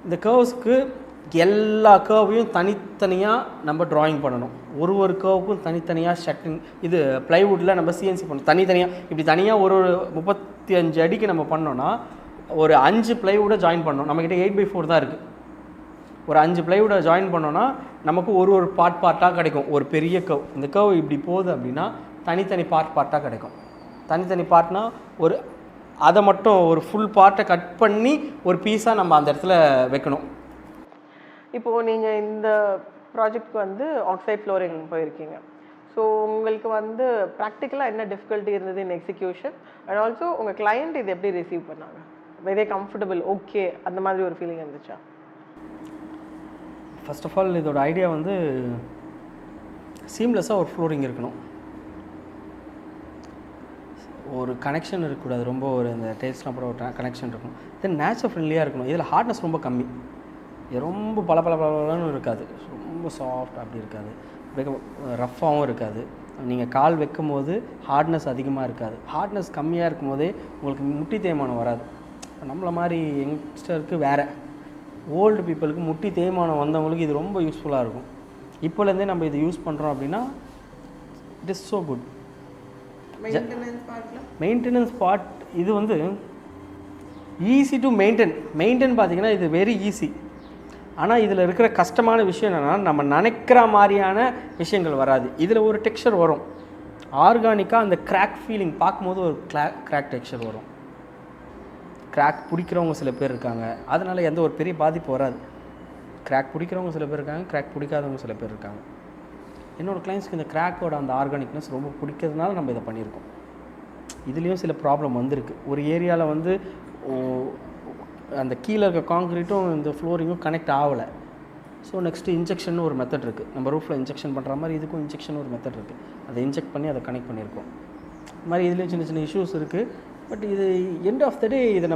இந்த கர்வ்ஸ்க்கு எல்லா கர்வையும் தனித்தனியாக நம்ம ட்ராயிங் பண்ணணும். ஒரு கர்வுக்கும் தனித்தனியாக ஷட்டிங், இது ப்ளைவுட்டில் நம்ம சிஎன்சி பண்ணணும் தனித்தனியாக. இப்படி தனியாக ஒரு 35 அடிக்கு நம்ம பண்ணோன்னா ஒரு 5 ப்ளைவுட்டை ஜாயின் பண்ணணும். நம்மக்கிட்ட 8x4 தான் இருக்குது. ஒரு 5 பிளைவுட ஜாயின் பண்ணோன்னா நமக்கு ஒரு பார்ட்டாக கிடைக்கும். ஒரு பெரிய கர்வ், இந்த கர்வ் இப்படி போகுது அப்படின்னா தனித்தனி பார்ட்டாக கிடைக்கும். தனித்தனி பார்ட்னா ஒரு அதை மட்டும் ஒரு ஃபுல் பார்ட்டை கட் பண்ணி ஒரு பீஸாக நம்ம அந்த இடத்துல வைக்கணும். இப்போது நீங்கள் இந்த ப்ராஜெக்ட்க்கு வந்து ஆக்சைட் ஃப்ளோரிங் போயிருக்கீங்க. ஸோ உங்களுக்கு வந்து ப்ராக்டிக்கலாக என்ன டிஃபிகல்ட்டி இருந்தது இன் எக்ஸிக்யூஷன், அண்ட் ஆல்சோ உங்கள் கிளையண்ட் இது எப்படி ரிசீவ் பண்ணாங்க? வெரி கம்ஃபர்டபுள், ஓகே, அந்த மாதிரி ஒரு ஃபீலிங் இருந்துச்சா? ஃபர்ஸ்ட் ஆஃப் ஆல் இதோட ஐடியா வந்து சீம்லெஸ்ஸாக ஒரு ஃப்ளோரிங் இருக்கணும், ஒரு கனெக்ஷன் இருக்கக்கூடாது, ரொம்ப ஒரு இந்த டேஸ்ட்லாம் கூட ஒரு கனெக்ஷன் இருக்கணும். தென் நேச்சர் ஃப்ரெண்ட்லியாக இருக்கணும். இதில் ஹார்ட்னஸ் ரொம்ப கம்மி, இது ரொம்ப பளபளன்னு இருக்காது, ரொம்ப சாஃப்ட் அப்படி இருக்காது, ரஃப்பாகவும் இருக்காது. நீங்கள் கால் வைக்கும் போது ஹார்ட்னஸ் அதிகமாக இருக்காது. ஹார்ட்னஸ் கம்மியாக இருக்கும் போதே உங்களுக்கு முட்டி தேய்மானம் வராது. நம்மளை மாதிரி யங்ஸ்டருக்கு வேறு, ஓல்டு பீப்புளுக்கு முட்டி தேய்மானம் வந்தவங்களுக்கு இது ரொம்ப யூஸ்ஃபுல்லாக இருக்கும். இப்போலேருந்தே நம்ம இது யூஸ் பண்ணுறோம் அப்படின்னா it is so good. Maintenance part இது வந்து ஈஸி டு மெயின்டைன் பார்த்தீங்கன்னா இது வெரி ஈஸி. ஆனால் இதில் இருக்கிற கஷ்டமான விஷயம் என்னென்னா நம்ம நினைக்கிற மாதிரியான விஷயங்கள் வராது. இதில் ஒரு டெக்ஸ்சர் வரும் ஆர்கானிக்காக, அந்த கிராக் ஃபீலிங் பார்க்கும்போது ஒரு கிராக் டெக்ஸ்சர் வரும். கிராக் பிடிக்கிறவங்க சில பேர் இருக்காங்க, அதனால் எந்த ஒரு பெரிய பாதிப்பு வராது. கிராக் பிடிக்கிறவங்க சில பேர் இருக்காங்க, கிராக் பிடிக்காதவங்க சில பேர் இருக்காங்க. என்னோடய கிளைண்ட்ஸ்க்கு இந்த கிராக்கோட அந்த ஆர்கானிக்னஸ் ரொம்ப பிடிக்கிறதுனால நம்ம இதை பண்ணியிருக்கோம். இதுலேயும் சில ப்ராப்ளம் வந்திருக்கு. ஒரு ஏரியாவில் வந்து அந்த கீழே இருக்க காங்க்ரீட்டும் இந்த ஃப்ளோரிங்கும் கனெக்ட் ஆகலை. ஸோ நெக்ஸ்ட்டு இன்ஜெக்ஷன் ஒரு மெத்தட் இருக்குது. நம்ம ரூஃபில் இன்ஜெக்ஷன் பண்ணுற மாதிரி இதுக்கும் இன்ஜெக்ஷன் ஒரு மெத்தட் இருக்குது. அதை இன்ஜெக்ட் பண்ணி அதை கனெக்ட் பண்ணியிருக்கோம். இது மாதிரி இதுலேயும் சின்ன சின்ன இஷ்யூஸ் இருக்குது. பட் இது எண்ட் ஆஃப் த டே இதை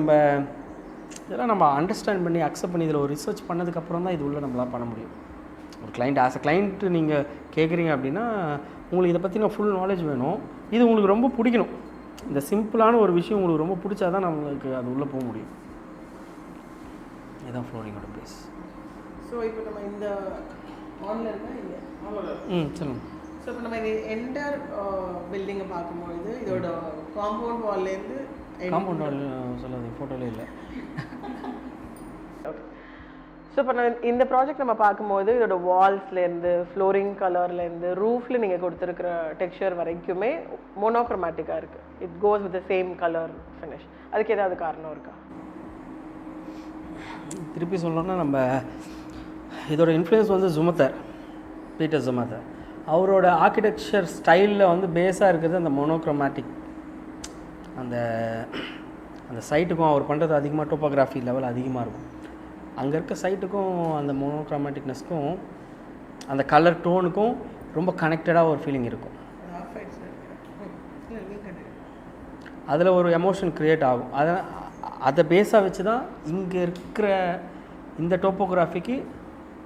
இதெல்லாம் நம்ம அண்டர்ஸ்டாண்ட் பண்ணி அக்செப்ட் பண்ணி இதில் ஒரு ரிசர்ச் பண்ணதுக்கப்புறம் தான் இது உள்ள நம்மளால் பண்ண முடியும். ஒரு கிளைண்ட் ஆஸ் அ கிளைண்ட்டு நீங்கள் கேட்குறீங்க அப்படின்னா உங்களுக்கு இதை பற்றின ஃபுல் நாலேஜ் வேணும். இது உங்களுக்கு ரொம்ப பிடிக்கணும். இந்த சிம்பிளான ஒரு விஷயம் உங்களுக்கு ரொம்ப பிடிச்சா தான் நம்மளுக்கு அது உள்ளே போக முடியும். இதுதான் ஃப்ளோரிங்கோட பேஸ். ஸோ இப்போ நம்ம இந்த ஆன்லைனில் இல்லை சொல்லுங்கள். ஸோ இப்போ நம்ம இந்த என்டர் பில்டிங்கை பார்க்கும்பொழுது இதோட காம்பவுண்ட் வால்லேருந்து காம்பவுண்ட் வால் சொல்லாது, ஃபோட்டோலே இல்லை. ஓகே. ஸோ இப்போ இந்த ப்ராஜெக்ட் நம்ம பார்க்கும்போது இதோட வால்ஸ்லேருந்து ஃப்ளோரிங் கலர்லேருந்து ரூஃபில் நீங்கள் கொடுத்துருக்கிற டெக்ஸ்சர் வரைக்குமே மோனோக்ரோமேட்டிக்காக இருக்குது. It goes with the same colour finish. அதுக்கு ஏதாவது காரணம் இருக்கா? திருப்பி சொல்லணும்னா நம்ம இதோட இன்ஃப்ளூயன்ஸ் வந்து பீட்டர் ஜுமத்தர். அவரோட ஆர்கிடெக்சர் ஸ்டைலில் வந்து பேஸாக இருக்கிறது அந்த மோனோக்ரோமேட்டிக். அந்த சைட்டுக்கும் அவர் பண்ணுறது அதிகமாக டோப்போகிராஃபி லெவல் அதிகமாக இருக்கும். அங்கே இருக்க சைட்டுக்கும் அந்த மோனோக்ரோமேட்டிக்னஸ்க்கும் அந்த கலர் டோனுக்கும் ரொம்ப கனெக்டடாக ஒரு ஃபீலிங் இருக்கும். அதில் ஒரு எமோஷன் க்ரியேட் ஆகும். அதை பேஸாக வச்சு தான் இங்கே இருக்கிற இந்த டோப்போகிராஃபிக்கு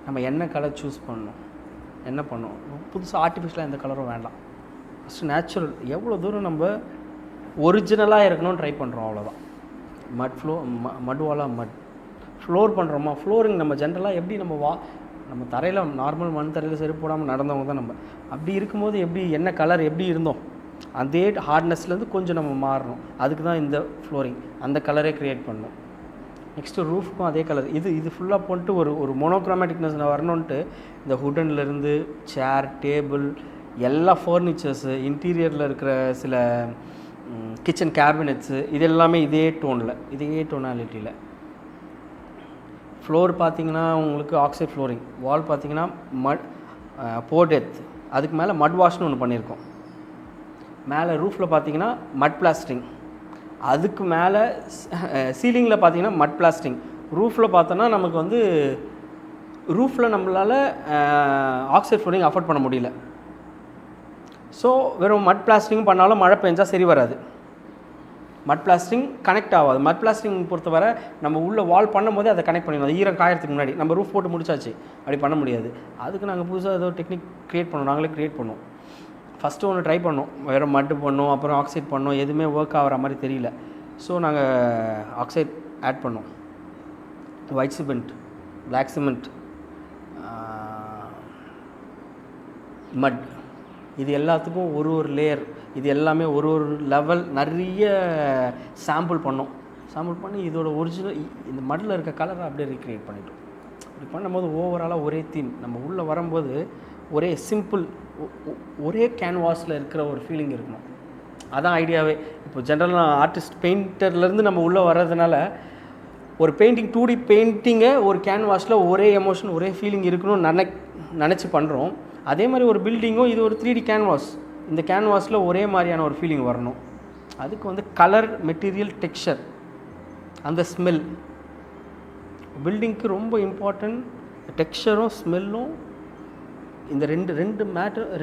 நம்ம என்ன கலர் சூஸ் பண்ணணும், என்ன பண்ணணும். புதுசாக ஆர்டிஃபிஷியலாக எந்த கலரும் வேண்டாம். ஃபஸ்ட்டு நேச்சுரல், எவ்வளோ தூரம் நம்ம ஒரிஜினலாக இருக்கணும்னு ட்ரை பண்ணுறோம், அவ்வளோதான். மட் ஃப்ளோர் பண்ணுறோமா, ஃப்ளோரிங் நம்ம ஜென்ரலாக எப்படி நம்ம தரையில் நார்மல் மண் தரையில் செருப்பு போடாமல் நடந்தவங்க தான் நம்ம. அப்படி இருக்கும்போது எப்படி என்ன கலர் எப்படி இருந்தோம் அதே ஹார்ட்னஸ்லேருந்து கொஞ்சம் நம்ம மாறணும். அதுக்கு தான் இந்த ஃப்ளோரிங் அந்த கலரே க்ரியேட் பண்ணணும். நெக்ஸ்ட்டு ரூஃப்க்கும் அதே கலர். இது ஃபுல்லாக போட்டு ஒரு மோனோக்ரோமேட்டிக்னஸ் வரணுன்ட்டு இந்த ஹுடன்லேருந்து சேர், டேபிள், எல்லா ஃபர்னிச்சர்ஸு, இன்டீரியரில் இருக்கிற சில கிச்சன் கேபினெட்ஸு, இது எல்லாமே இதே டோனாலிட்டியில். ஃப்ளோர் பார்த்திங்கன்னா உங்களுக்கு ஆக்சைட் ஃப்ளோரிங், வால் பார்த்திங்கன்னா போர்டெத், அதுக்கு மேலே மட் வாஷ்னு ஒன்று பண்ணியிருக்கோம். மேலே ரூஃபில் பார்த்தீங்கன்னா மட் பிளாஸ்டிங், அதுக்கு மேலே சீலிங்கில் பார்த்தீங்கன்னா மட் பிளாஸ்டிங். ரூஃபில் பார்த்தோன்னா நமக்கு வந்து ரூஃபில் நம்மளால் ஆக்சைட் ஃப்ளோரிங் அஃபோர்ட் பண்ண முடியல. ஸோ வெறும் மட் பிளாஸ்டிங் பண்ணாலும் மழை பெஞ்சால் சரி வராது. மட் பிளாஸ்டிங் கனெக்ட் ஆகாது. மட் பிளாஸ்டிங் பொறுத்தவரை நம்ம உள்ள வால் பண்ணும் போதே அதை கனெக்ட் பண்ணிடணும். ஈரம் காயறதுக்கு முன்னாடி நம்ம ரூஃப் போட்டு முடிச்சாச்சு, அப்படி பண்ண முடியாது. அதுக்கு நாங்கள் புதுசாக ஏதோ டெக்னிக் க்ரியேட் பண்ணோம், நாங்களே க்ரியேட் பண்ணோம். ஃபஸ்ட்டு ஒன்று ட்ரை பண்ணோம், வேறு மட்டு பண்ணோம், அப்புறம் ஆக்சைட் பண்ணோம், எதுவுமே ஒர்க் ஆகிற மாதிரி தெரியல. ஸோ நாங்கள் ஆக்சைட் ஆட் பண்ணோம், ஒயிட் சிமெண்ட், பிளாக் சிமெண்ட், மட், இது எல்லாத்துக்கும் ஒரு லேயர், இது எல்லாமே ஒரு லெவல் நிறைய சாம்பிள் பண்ணோம். சாம்பிள் பண்ணி இதோட ஒரிஜினல் இந்த மட்டில் இருக்க கலரை அப்படியே ரீக்ரியேட் பண்ணிட்டோம். இப்படி பண்ணும்போது ஓவராலாக ஒரே தீம் நம்ம உள்ளே வரும்போது ஒரே சிம்பிள் ஒரே கேன்வாஸில் இருக்கிற ஒரு ஃபீலிங் இருக்கணும். அதான் ஐடியாவே. இப்போ ஜென்ரலாக ஆர்டிஸ்ட் பெயிண்டர்லேருந்து நம்ம உள்ளே வர்றதுனால ஒரு பெயிண்டிங் 2D பெயிண்டிங்கை ஒரு கேன்வாஸில் ஒரே எமோஷன் ஒரே ஃபீலிங் இருக்கணும்னு நினச்சி பண்ணுறோம். அதே மாதிரி ஒரு பில்டிங்கும் இது ஒரு 3D கேன்வாஸ். இந்த கேன்வாஸில் ஒரே மாதிரியான ஒரு ஃபீலிங் வரணும். அதுக்கு வந்து கலர், மெட்டீரியல், டெக்ஸ்சர், அந்த ஸ்மெல் பில்டிங்க்கு ரொம்ப இம்பார்ட்டன்ட். டெக்ஸ்சரும் ஸ்மெல்லும் இந்த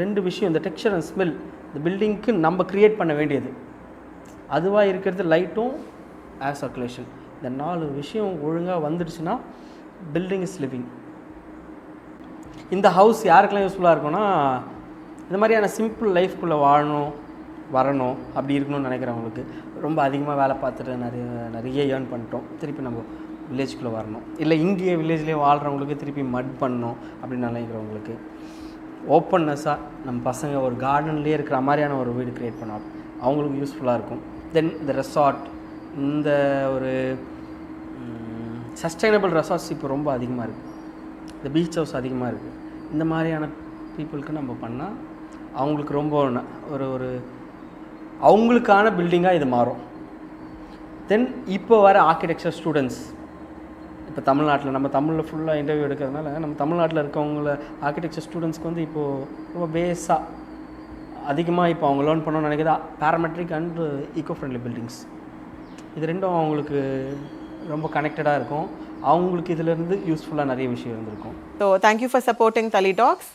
ரெண்டு விஷயம், இந்த டெக்ஸ்சர் அண்ட் ஸ்மெல் இந்த பில்டிங்க்கு நம்ம க்ரியேட் பண்ண வேண்டியது. அதுவாக இருக்கிறது லைட்டும் ஏர் சர்க்குலேஷன். இந்த 4 விஷயம் ஒழுங்காக வந்துடுச்சுன்னா பில்டிங் இஸ் லிவிங். இந்த ஹவுஸ் யாருக்கெல்லாம் யூஸ்ஃபுல்லாக இருக்கும்னா, இந்த மாதிரியான சிம்பிள் லைஃப்குள்ளே வரணும் அப்படி இருக்கணும்னு நினைக்கிறவங்களுக்கு, ரொம்ப அதிகமாக வேலை பார்த்துட்டு நிறைய ஏர்ன் பண்ணிட்டோம், திருப்பி நம்ம வில்லேஜ்குள்ளே வரணும், இல்லை இங்கேயே வில்லேஜ்லேயே வாழ்கிறவங்களுக்கு திருப்பி மட் பண்ணணும் அப்படின்னு நினைக்கிறவங்களுக்கு, ஓப்பன்னஸாக நம்ம பசங்க ஒரு கார்டன்லேயே இருக்கிற மாதிரியான ஒரு வீடு க்ரியேட் பண்ணால் அவங்களுக்கு யூஸ்ஃபுல்லாக இருக்கும். தென் இந்த ரெசார்ட், இந்த ஒரு சஸ்டைனபிள் ரெசார்ட்ஸ் இப்போ ரொம்ப அதிகமாக இருக்குது, இந்த பீச் ஹவுஸ் அதிகமாக இருக்குது. இந்த மாதிரியான பீப்புளுக்கு நம்ம பண்ணால் அவங்களுக்கு ரொம்ப ஒரு அவங்களுக்கான பில்டிங்காக இது மாறும். தென் இப்போ வர ஆர்கிடெக்சர் ஸ்டூடெண்ட்ஸ், இப்போ தமிழ்நாட்டில் நம்ம தமிழில் ஃபுல்லாக இன்டர்வியூ எடுக்கிறதுனால நம்ம தமிழ்நாட்டில் இருக்கவங்கள ஆர்கிடெக்சர் ஸ்டூடெண்ட்ஸ்க்கு வந்து இப்போது ரொம்ப பேஸாக அதிகமாக இப்போ அவங்க லேர்ன் பண்ணணும்னு நினைக்கிறதா parametric and eco friendly buildings. இது ரெண்டும் அவங்களுக்கு ரொம்ப கனெக்டடாக இருக்கும். அவங்களுக்கு இதிலேருந்து யூஸ்ஃபுல்லாக நிறைய விஷயம் இருந்திருக்கும். So thank you for supporting Thali tax.